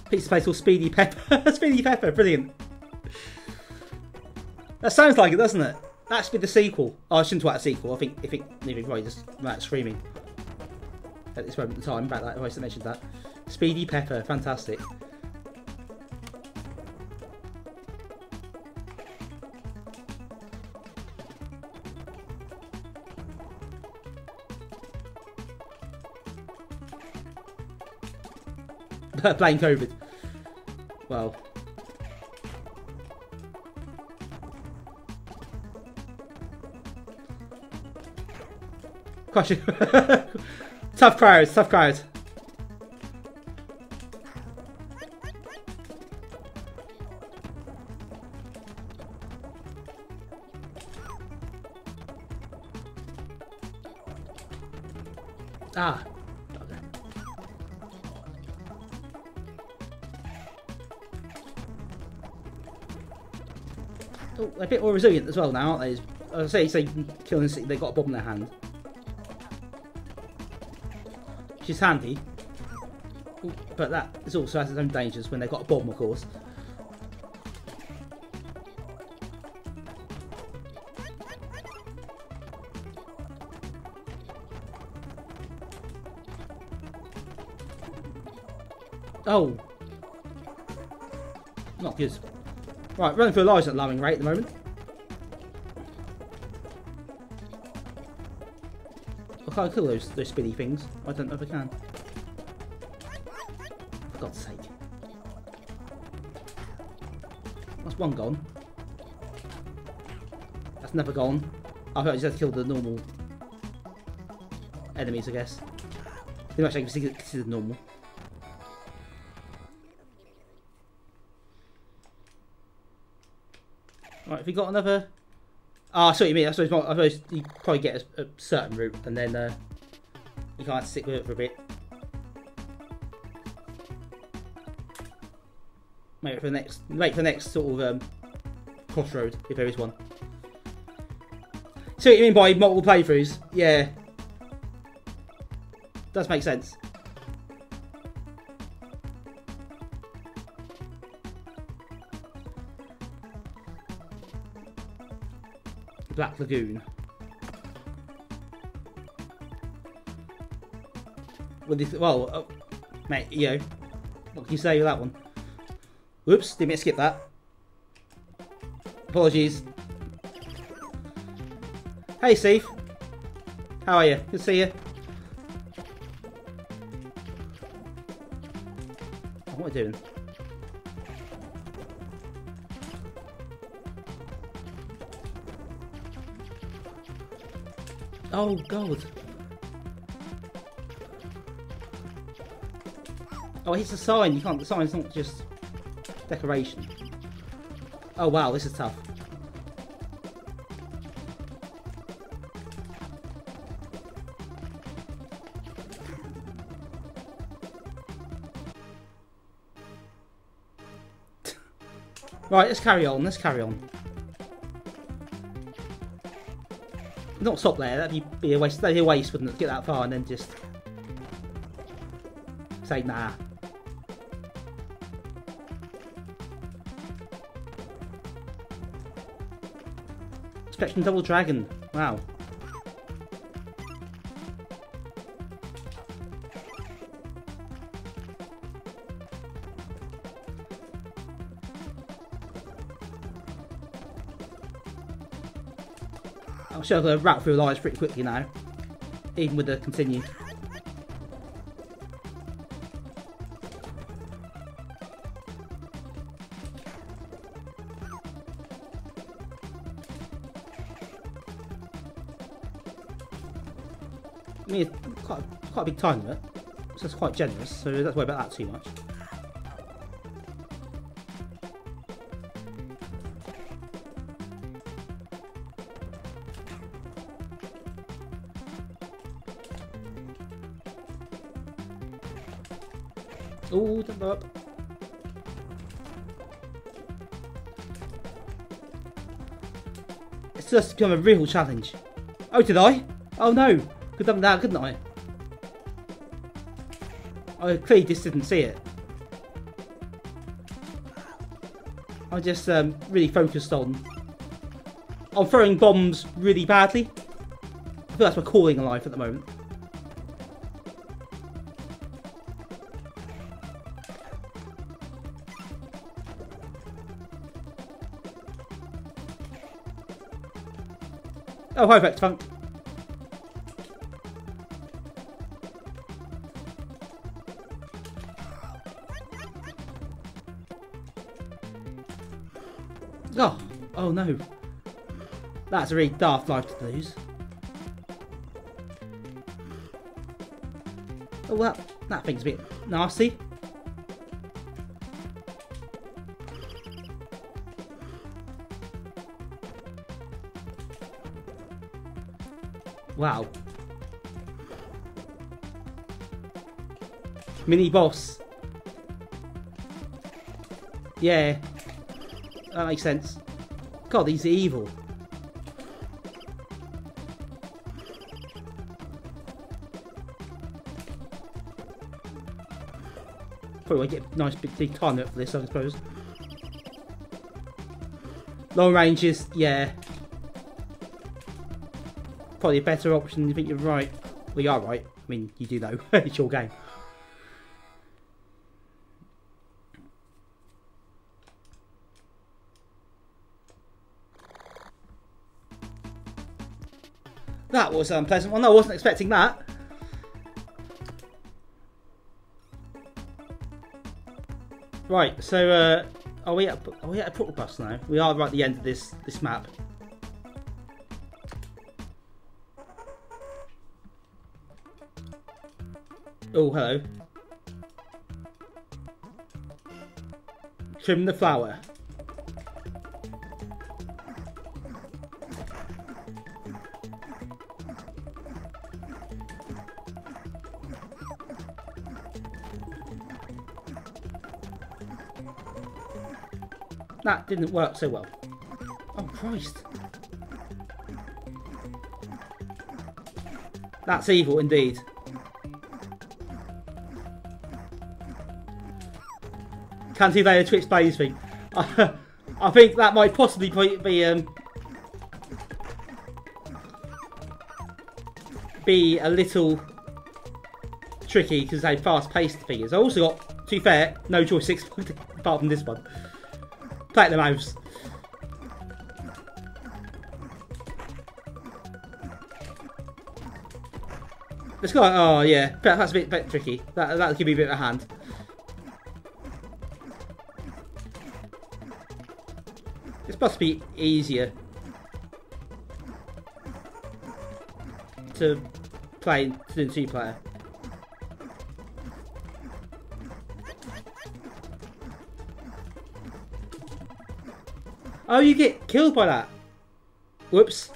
Pizza place called Speedy Pepper. Speedy Pepper, brilliant. That sounds like it, doesn't it? That should be the sequel. Oh, I shouldn't talk about a sequel. I think maybe probably just about screaming at this moment in time about that. I always mentioned that. Speedy Pepper, fantastic. Playing COVID. Well. Crush it. Tough crowds, tough crowds. Ah. Oh, they're a bit more resilient as well now, aren't they? I say killing the city, they've got a bomb in their hand. Which is handy. Ooh, but that is also has its own dangers when they've got a bomb, of course. Oh. Not good. Right, running for lives at an alarming rate at the moment. I can't kill those spinny things. I don't know if I can. For God's sake. That's one gone. That's never gone. I thought I just had to kill the normal enemies, I guess. Pretty much I can consider normal. Right, have you got another? Ah, I see what you mean. I suppose you probably get a certain route, and then you can't stick with it for a bit. Wait for the next sort of crossroad, if there is one. See what you mean by multiple playthroughs? Yeah, does make sense. Black Lagoon. Well, mate, you know, what can you say with that one? Whoops, didn't mean to skip that. Apologies. Hey, Steve. How are you? Good to see you. Oh, what are you doing? Oh, God. Oh, it's a sign. You can't. The sign's not just decoration. Oh, wow. This is tough. Right, let's carry on. Let's carry on. Not stop there. That'd be a waste. That'd be a waste, wouldn't it? To get that far and then just say nah. Spectrum Double Dragon. Wow. I'm sure I'll rattle through lives pretty quickly now, even with the continue. I mean, it's quite a big time limit, so it's quite generous, so don't worry about that too much. Oh, jump up. It's just become a real challenge. Oh, did I? Oh no. Could have done that, couldn't I? I clearly just didn't see it. I just really focused on throwing bombs really badly. I feel that's my calling in life at the moment. Oh, hi, Vex Funk. Oh, oh no. That's a really daft life to lose. Oh, well, that thing's a bit nasty. Wow. Mini boss. Yeah. That makes sense. God, he's evil. Probably want to get a nice big time limit for this, I suppose. Long ranges, yeah. Probably a better option. You think you're right? Well, you are right. I mean, you do know. It's your game. That was an unpleasant one. I wasn't expecting that. Right, so are we at a portal bus now? We are right at the end of this map. Oh, hello. Trim the flower. That didn't work so well. Oh, Christ. That's evil indeed. Can't see the Twitch plays thing. I think that might possibly be a little tricky because they fast-paced figures. I also got, to be fair, no joysticks apart from this one. Play the mouse. This guy, oh yeah, that's a bit tricky. That'll give me a bit of a hand. This must be easier to play than 2-player. Oh, you get killed by that. Whoops.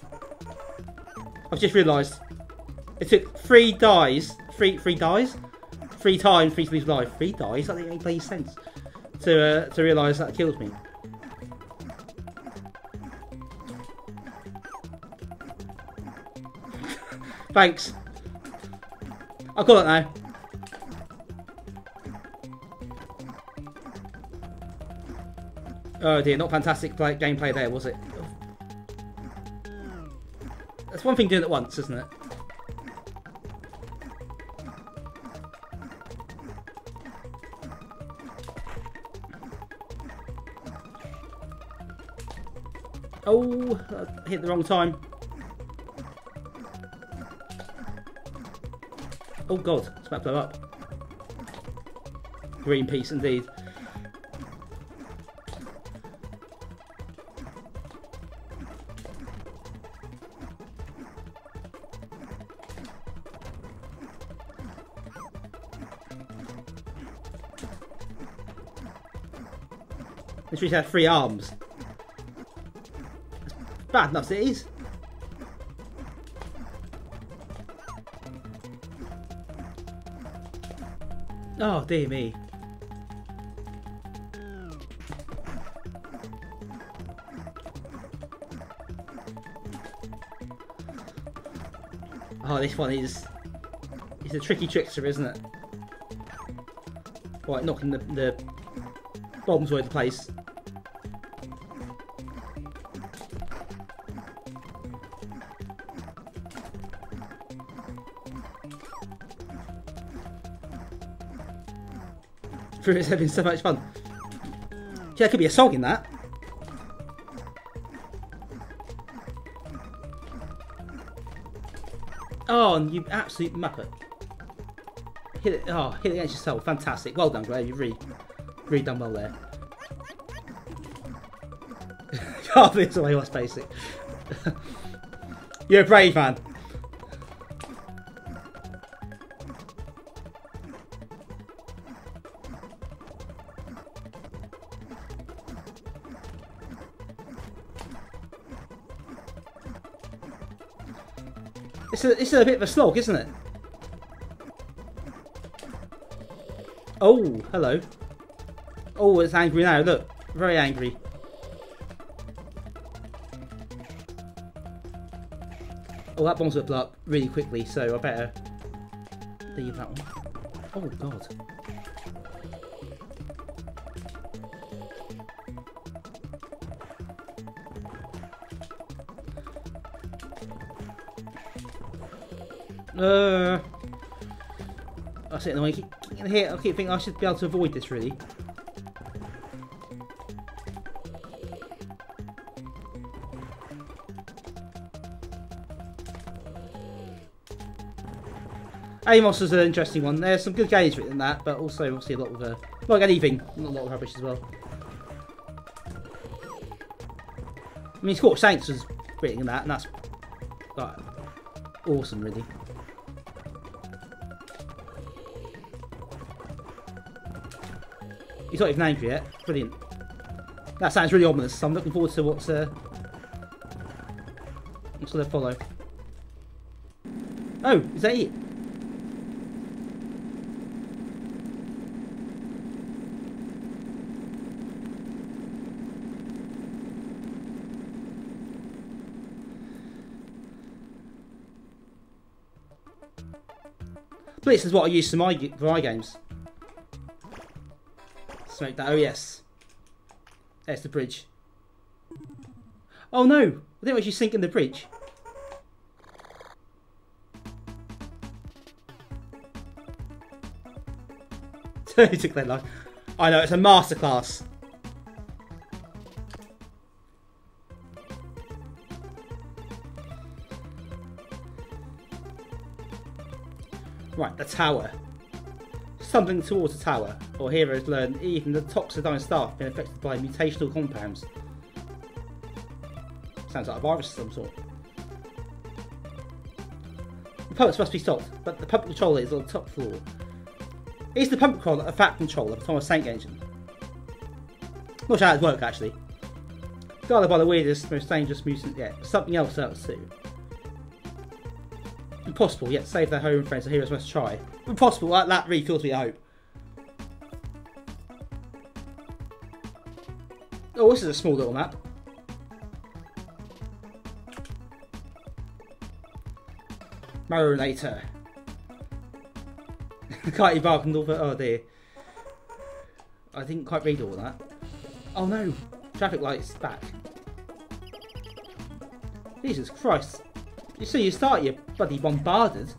I've just realised. It took 3 dies. 3 dies? 3 times for me to lose life. 3 dies? That doesn't make any sense. To realise that killed me. Thanks. I've got it now. Oh dear, not fantastic gameplay there, was it? That's one thing doing it once, isn't it? Oh, I hit the wrong time. Oh god, it's about to blow up. Green piece indeed. This should have 3 arms. It's bad enough as it is. Oh dear me. Oh, this one is a tricky trickster, isn't it? Right, knocking the bombs all over the place. It's having so much fun. Yeah, there could be a song in that. Oh, you absolute muppet. Hit it, oh, hit it against yourself. Fantastic. Well done, Gray. You've really done well there. Oh, this way was basic. You're a brave man. It's a bit of a slog, isn't it? Oh, hello. Oh, it's angry now. Look, very angry. Oh, that bomb's gonna blow up really quickly, so I better leave that one. Oh god. That's it. Annoying. I keep getting hit. I keep thinking I should be able to avoid this, really. Amos is an interesting one. There's some good games written in that, but also obviously a lot of like anything, not a lot of rubbish as well. I mean, Scorched Saints was written in that, and that's like awesome, really. He's not even angry yet. Brilliant. That sounds really ominous. So I'm looking forward to what's going to follow. Oh, is that it? This is what I use for my games. Smoke that. Oh yes. There's the bridge. Oh no! I think I should sink in the bridge. He took that line. I know, it's a masterclass. Right, the tower. Something towards the tower. Our heroes learn even the tops of dying staff have been affected by mutational compounds. Sounds like a virus of some sort. The puppets must be stopped, but the pump controller is on the top floor. Is the pump controller a fat controller of Thomas Saint engine? Not sure how it works actually. Guarded by the weirdest, most dangerous mutant yet. Something else too. Impossible, yet save their home and friends, the heroes must try. Impossible, that really fills me with hope. Oh, this is a small little map. Marinator. Can't bark and all that. Oh dear. I didn't quite read all that. Oh no! Traffic lights back. Jesus Christ. You see, you start, you're bloody bombarded.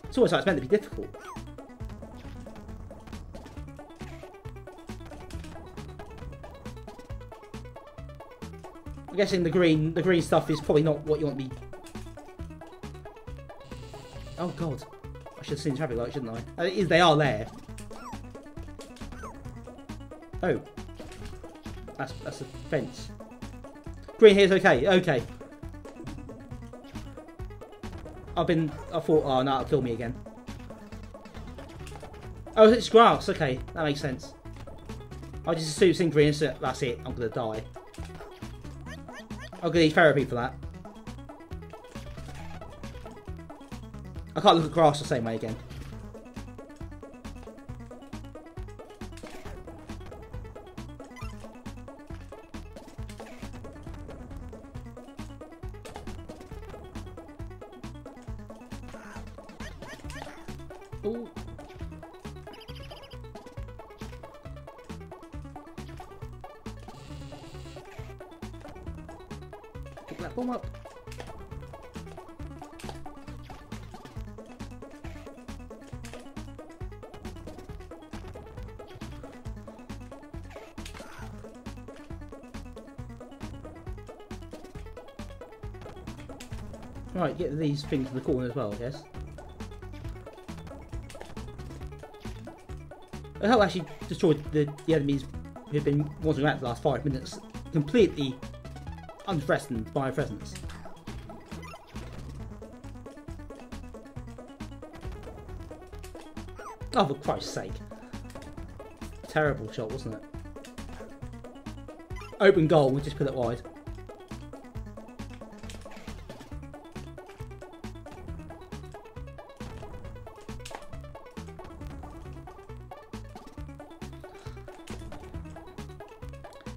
It's almost like it's meant to be difficult. I'm guessing the green stuff is probably not what you want to be. Oh god. I should have seen the traffic lights, shouldn't I? They are there. Oh. That's a fence. Green here's okay. Okay. I thought, oh no, it'll kill me again. Oh, it's grass. Okay, that makes sense. I just assumed seeing green, so that's it. I'm gonna die. I'm gonna need therapy for that. I can't look at grass the same way again. Ooh. Pick that bomb up. Right, get these things in the corner as well, I guess. I hope I actually destroyed the enemies who've been wandering around for the last 5 minutes, completely unthreatened by my presence. Oh, for Christ's sake. Terrible shot, wasn't it? Open goal, we just put it wide.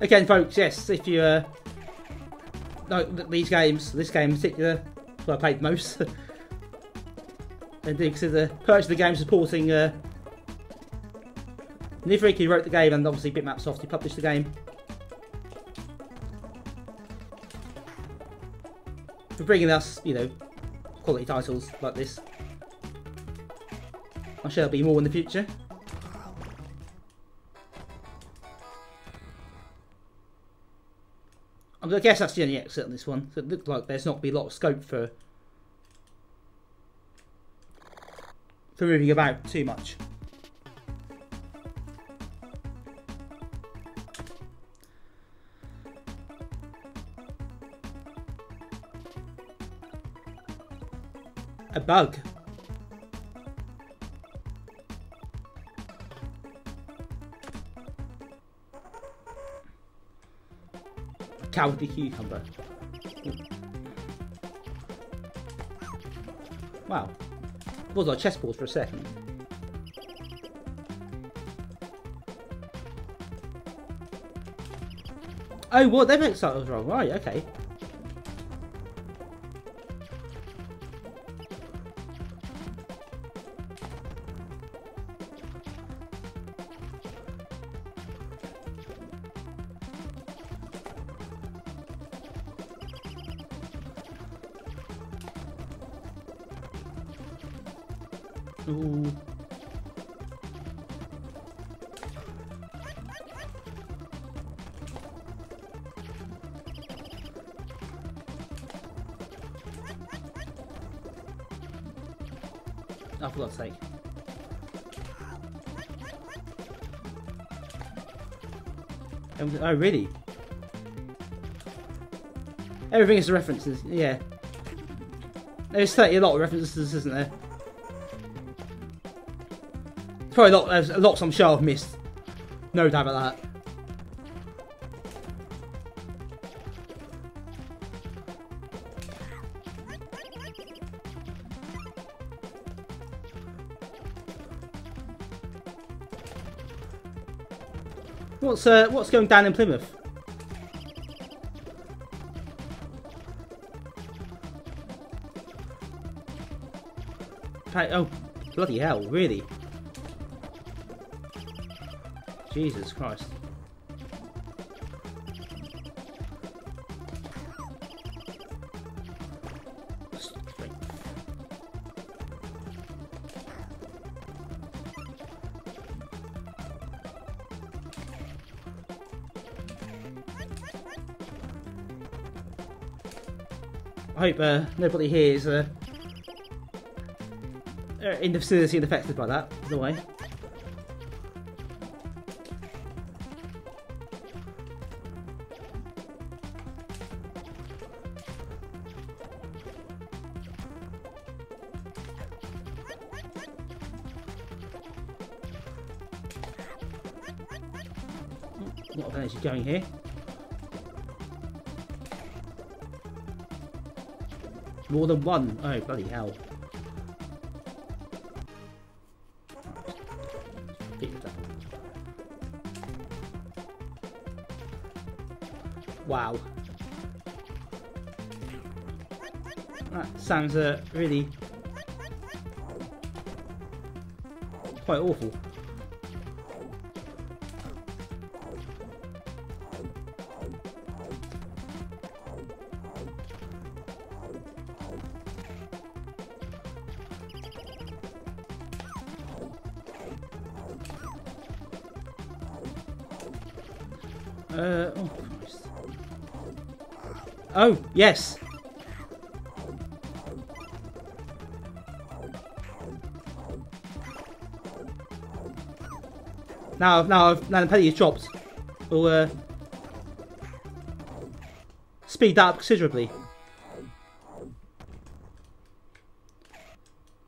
Again, folks, yes, if you like these games, this game in particular, that's what I played most, and do consider purchasing the game supporting Nivrik, who wrote the game, and obviously Bitmap Soft, who published the game, for bringing us, you know, quality titles like this. I'm sure there'll be more in the future. I'm going to guess that's the only exit on this one. So it looks like there's not going to be a lot of scope for moving about too much. A bug. Cowardly cucumber. Wow. It was like chessboard for a second. Oh, what? They make that was wrong. Right, okay. Ooh. Oh, for God's sake. Oh, really? Everything is references, yeah. There's certainly a lot of references, isn't there? Probably there's lots I'm sure I've missed. No doubt about that. What's going down in Plymouth? Oh, bloody hell, really? Jesus Christ. I hope nobody here is in the vicinity and affected by that, by the way. A lot of energy going here. More than one. Oh, bloody hell. Wow. That sounds really quite awful. Oh Christ. Oh, yes. Now the penny is dropped. Will speed that up considerably.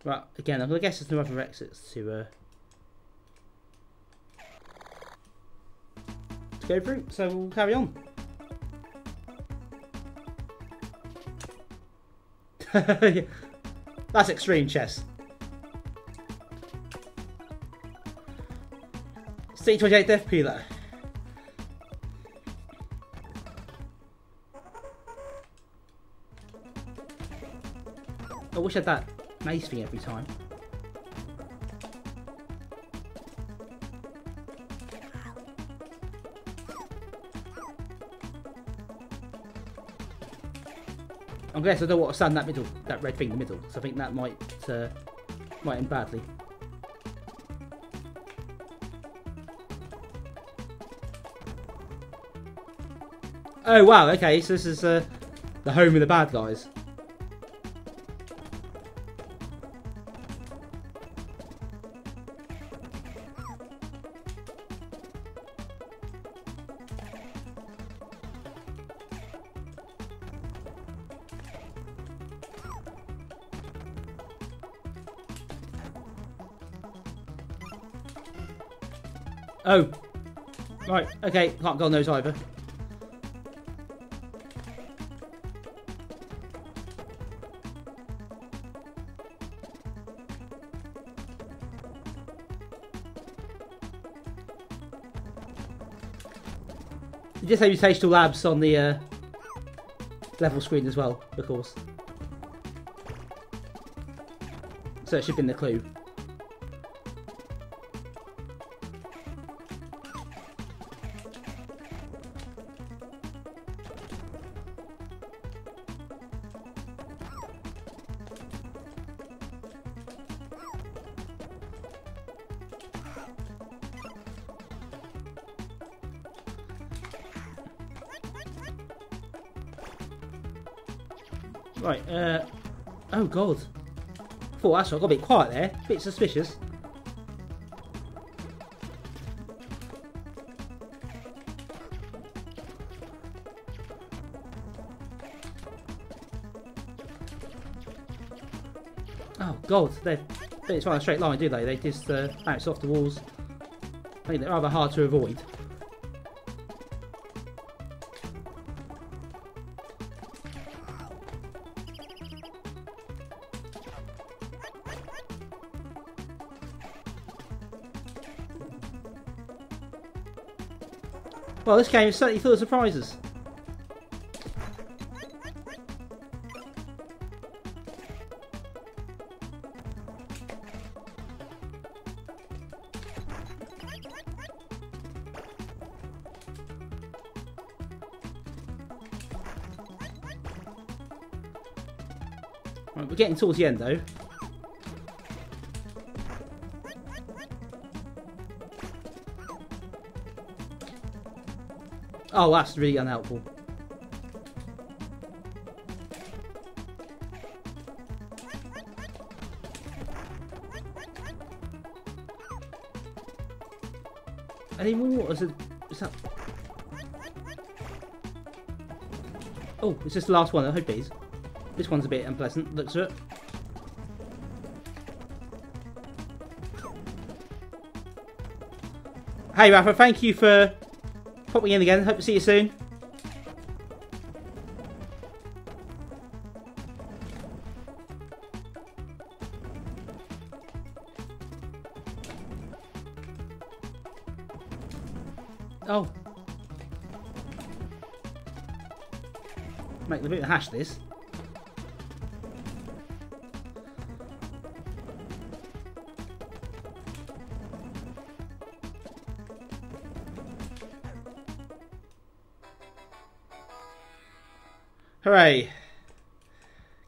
Right, again, I'm gonna guess there's no other exits to go through, so we'll carry on. That's extreme chess. C28 Death Peeler. wish I had that maze thing every time. I guess I don't want to stand that red thing in the middle, so I think that might end badly. Oh wow, okay, so this is the home of the bad guys. Oh, right, okay, can't go on those either. You just have your Tastal Labs on the level screen as well, of course. So it should be in the clue. Right, oh god. Thought that's right, got a bit quiet there, a bit suspicious. Oh god, they don't run a straight line, do they? They just bounce off the walls. I think they're rather hard to avoid. Well, this game is certainly full of surprises. Right, we're getting towards the end though. Oh, that's really unhelpful. Any more? Is that... Oh, it's just the last one. I hope it is. This one's a bit unpleasant. Looks at it. Hey, Rafa, thank you for popping in again. Hope to see you soon. Oh. Make a bit of hash this. Hooray!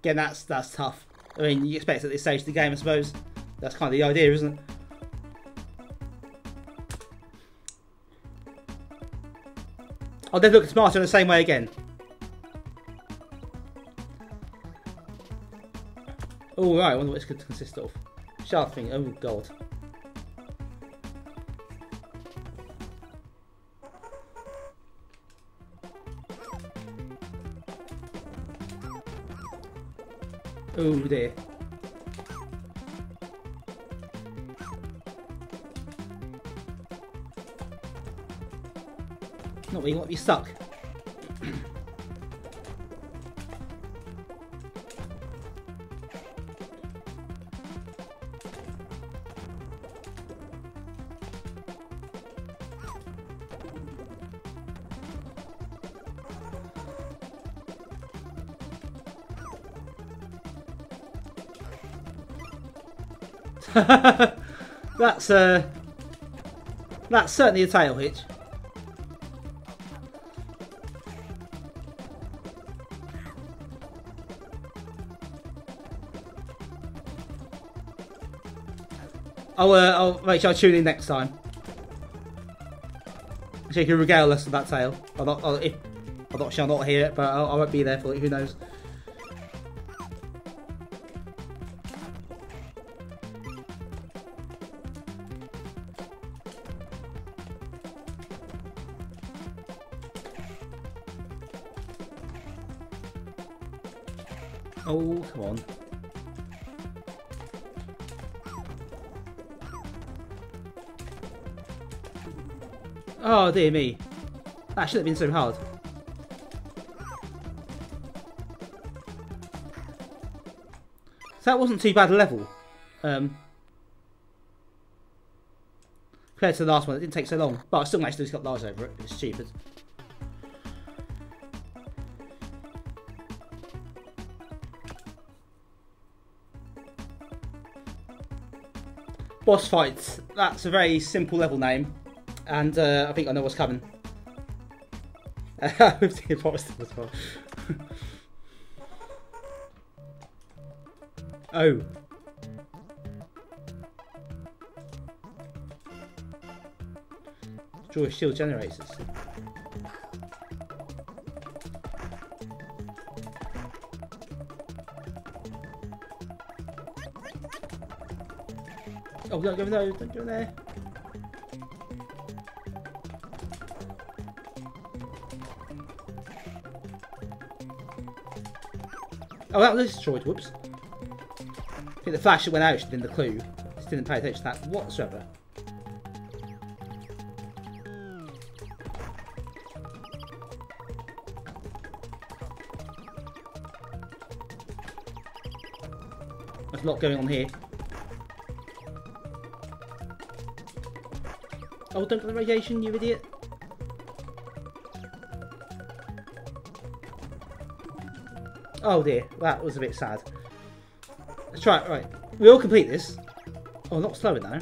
Again, that's tough. I mean, you expect at this stage of the game, I suppose. That's kind of the idea, isn't it? Oh, they look smarter in the same way again. Oh, right, I wonder what this could consist of. Sharp thing, oh god. Oh dear. Not really, you want to be stuck. That's certainly a tail hitch. I'll make sure I tune in next time. So you can regale us with that tale. I'm not sure I'll not hear it, but I won't be there for it. Who knows? Oh, come on. Oh, dear me. That shouldn't have been so hard. So that wasn't too bad a level. Compared to the last one, it didn't take so long. But I still managed to just got large over it. It was stupid. Boss fights. That's a very simple level name. And I think I know what's coming. With the imposter as well. Oh. Draw shield generators. Oh, don't go there, don't go there. Oh, that was destroyed, whoops. I think the flash that went out should have been the clue. Just didn't pay attention to that whatsoever. There's a lot going on here. Oh, don't get the radiation, you idiot. Oh dear, that was a bit sad. Let's try it, right. We all complete this. Oh, not slower now.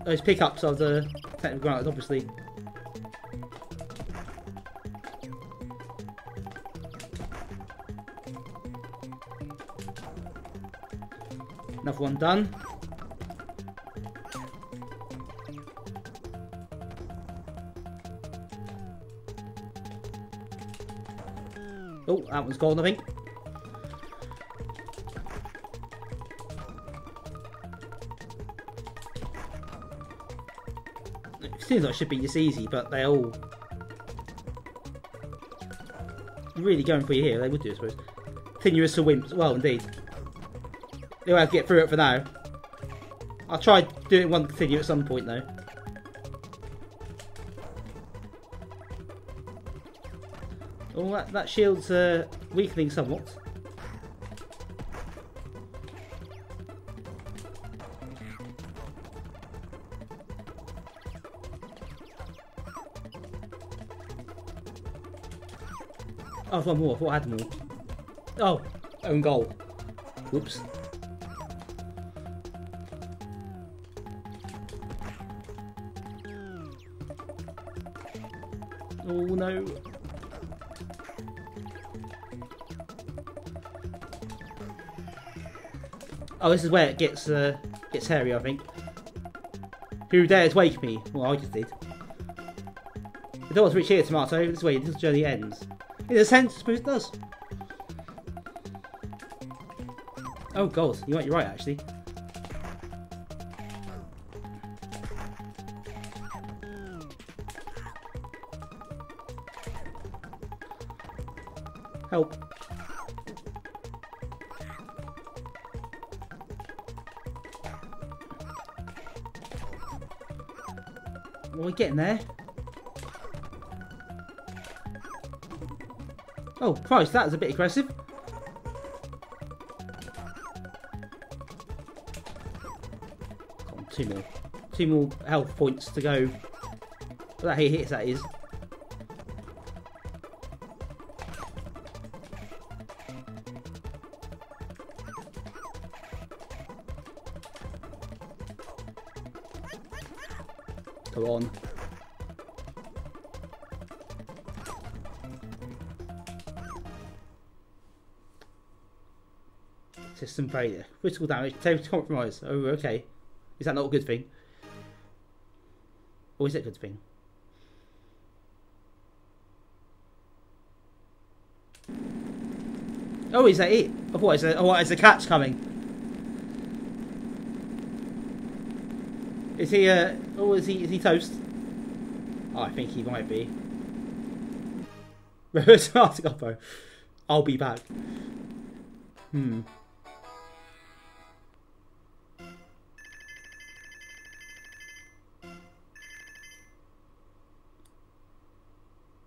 Those pickups are the technical ground, obviously. Another one done. Oh, that one's gone, I think. It seems like it should be just easy, but they all really going for you here. They would do, I suppose. Continuous to wimps. Well, indeed. They'll have to get through it for now. I'll try doing one continue at some point, though. Oh, that shield's weakening somewhat. Oh, one more. I thought I had more. Oh, own goal. Whoops. Oh no. Oh, this is where it gets hairy, I think. Who dares wake me? Well, I just did. The door's reach here, Tomato. This way, this journey ends. In a sense, I suppose it does. Oh god, you might be right actually. Help. Well, we're getting there. Oh, Christ, that was a bit aggressive. Come on, two more. Two more health points to go. But that he hits, that is. Come on. System failure. Critical damage. Integrity compromise. Oh, okay. Is that not a good thing? Or is it a good thing? Oh, is that it? I thought it's a catch coming. Is he, oh, is he toast? Oh, I think he might be. Reverse Article. I'll be back.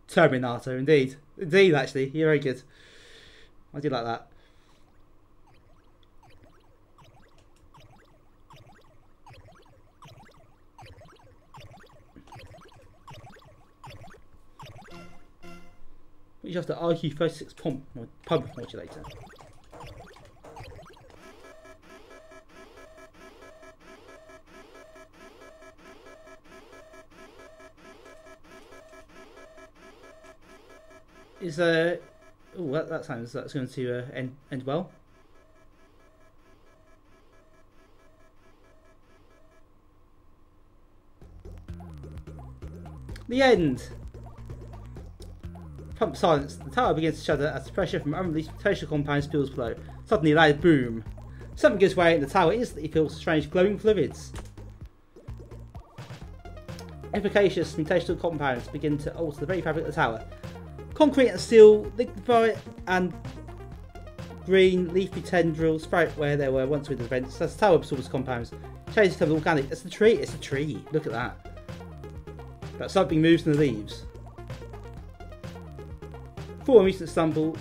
Terminator, indeed. Indeed, actually. You're very good. I do like that. Which have the RQ36 pump modulator. Is oh, that sounds that's going to end well. The end. Pump silence. The tower begins to shudder as the pressure from unreleased potassium compounds spills below. Suddenly, a loud boom. Something gives way, and the tower instantly fills with strange glowing fluids. Efficacious mutational compounds begin to alter the very fabric of the tower. Concrete and steel liquefy, and green leafy tendrils sprout where there were once wither vents. As the tower absorbs compounds, changes become organic. It's a tree. It's a tree. Look at that. But something moves in the leaves. Four mutants stumble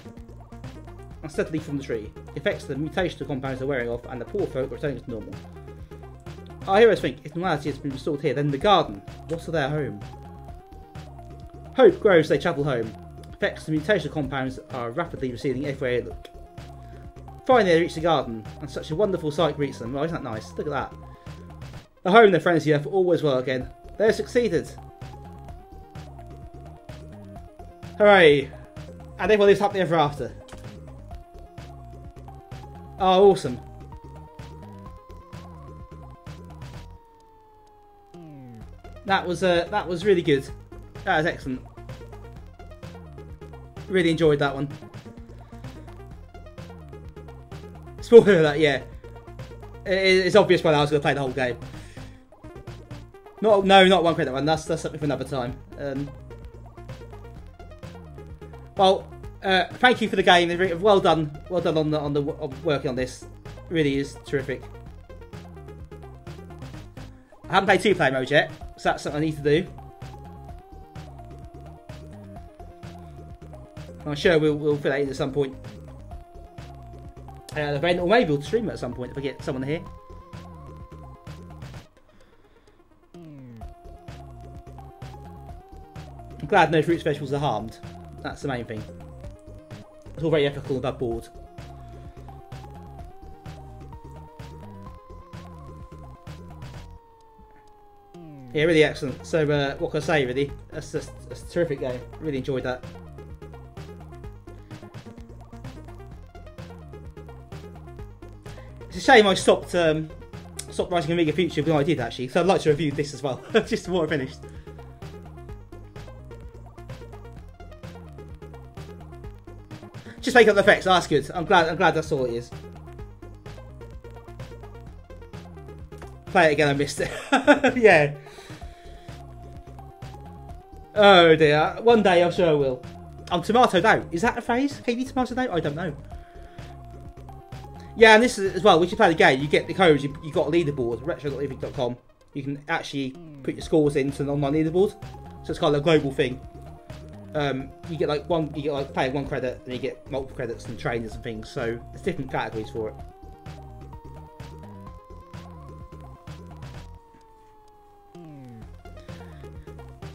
unsteadily from the tree. The effects of the mutational compounds are wearing off, and the poor folk are returning to normal. Our heroes think if normality has been restored here, then the garden. What's their home? Hope grows as they travel home. Effects of the mutational compounds are rapidly receding everywhere they look. Finally, they reach the garden, and such a wonderful sight greets them. Oh, isn't that nice? Look at that. The home their friends here for always well again. They have succeeded. Hooray! And everyone lives happily ever after. Oh, awesome. That was really good. That was excellent. Really enjoyed that one. Spoiler alert, yeah. It's obvious by now I was going to play the whole game. No, not one credit one. That's something for another time. Well, thank you for the game. Well done on working on this. Really is terrific. I haven't played 2-player mode yet, so that's something I need to do. I'm sure we'll fit that in at some point. An event, or maybe we'll stream it at some point if I get someone here. I'm glad no fruit specials are harmed. That's the main thing. It's all very ethical and above board. Yeah, really excellent. So, what can I say, really? That's a terrific game. Really enjoyed that. It's a shame I stopped writing Amiga Future when I did, actually. So I'd like to review this as well, just before I finished. Just make up the effects. Oh, that's good. I'm glad that's all it is. Play it again. I missed it. Yeah. Oh dear. One day I'm sure I will. I'm tomatoed out. Is that a phrase? Can you be tomatoed out? I don't know. Yeah, and this is as well. Once you play the game, you get the codes. You got a leaderboard. retro.living.com. You can actually put your scores into an online leaderboard. So it's kind of a global thing. You get like playing 1 credit, and you get multiple credits and trainers and things. So there's different categories for it.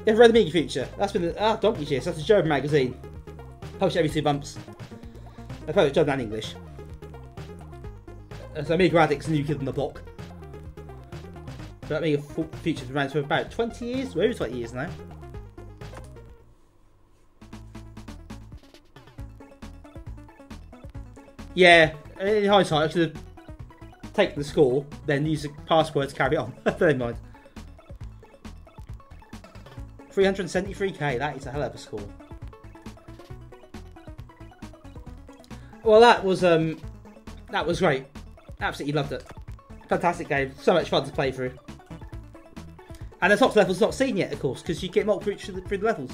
You ever read the Amiga Future? That's been Donkey's Years. That's a German magazine. Published every 2 months. I published German and English. So Amiga Addict's the new kid on the block. But Amiga Future's been around for about 20 years. Well, over 20 years now. Yeah, in hindsight, I should have taken the score, then used the password to carry on. Never mind. 373k, that is a hell of a score. Well, that was great. Absolutely loved it. Fantastic game. So much fun to play through. And the top level's not seen yet, of course, because you get multiple through the levels.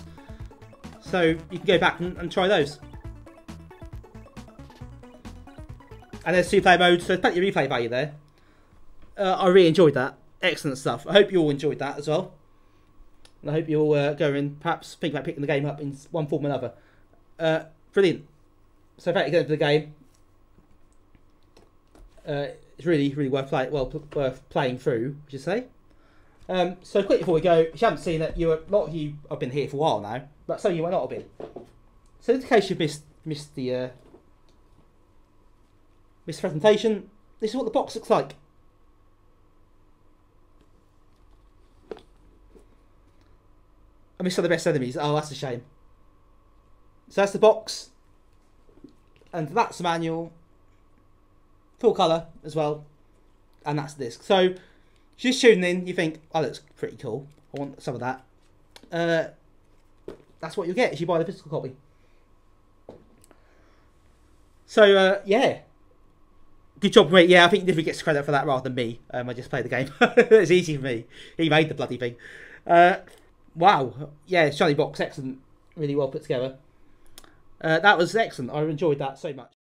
So you can go back and try those. And there's 2-player mode, so there's plenty of replay value there. I really enjoyed that. Excellent stuff. I hope you all enjoyed that as well. And I hope you all go and perhaps think about picking the game up in one form or another. Brilliant. So thank you again for the game. It's really, really worth playing through, would you say? So quickly before we go, if you haven't seen it, a lot of you have been here for a while now, but some of you might not have been. So in case you've missed the presentation, this is what the box looks like. I missed some of the best enemies. Oh, that's a shame. So that's the box. And that's the manual. Full colour as well. And that's the disc. So, just tuning in, you think, oh, that looks pretty cool. I want some of that. That's what you'll get if you buy the physical copy. So, yeah. Good job, mate. Yeah, I think Diffie gets credit for that rather than me. I just played the game. It's easy for me. He made the bloody thing. Wow. Yeah, shiny box. Excellent. Really well put together. That was excellent. I enjoyed that so much.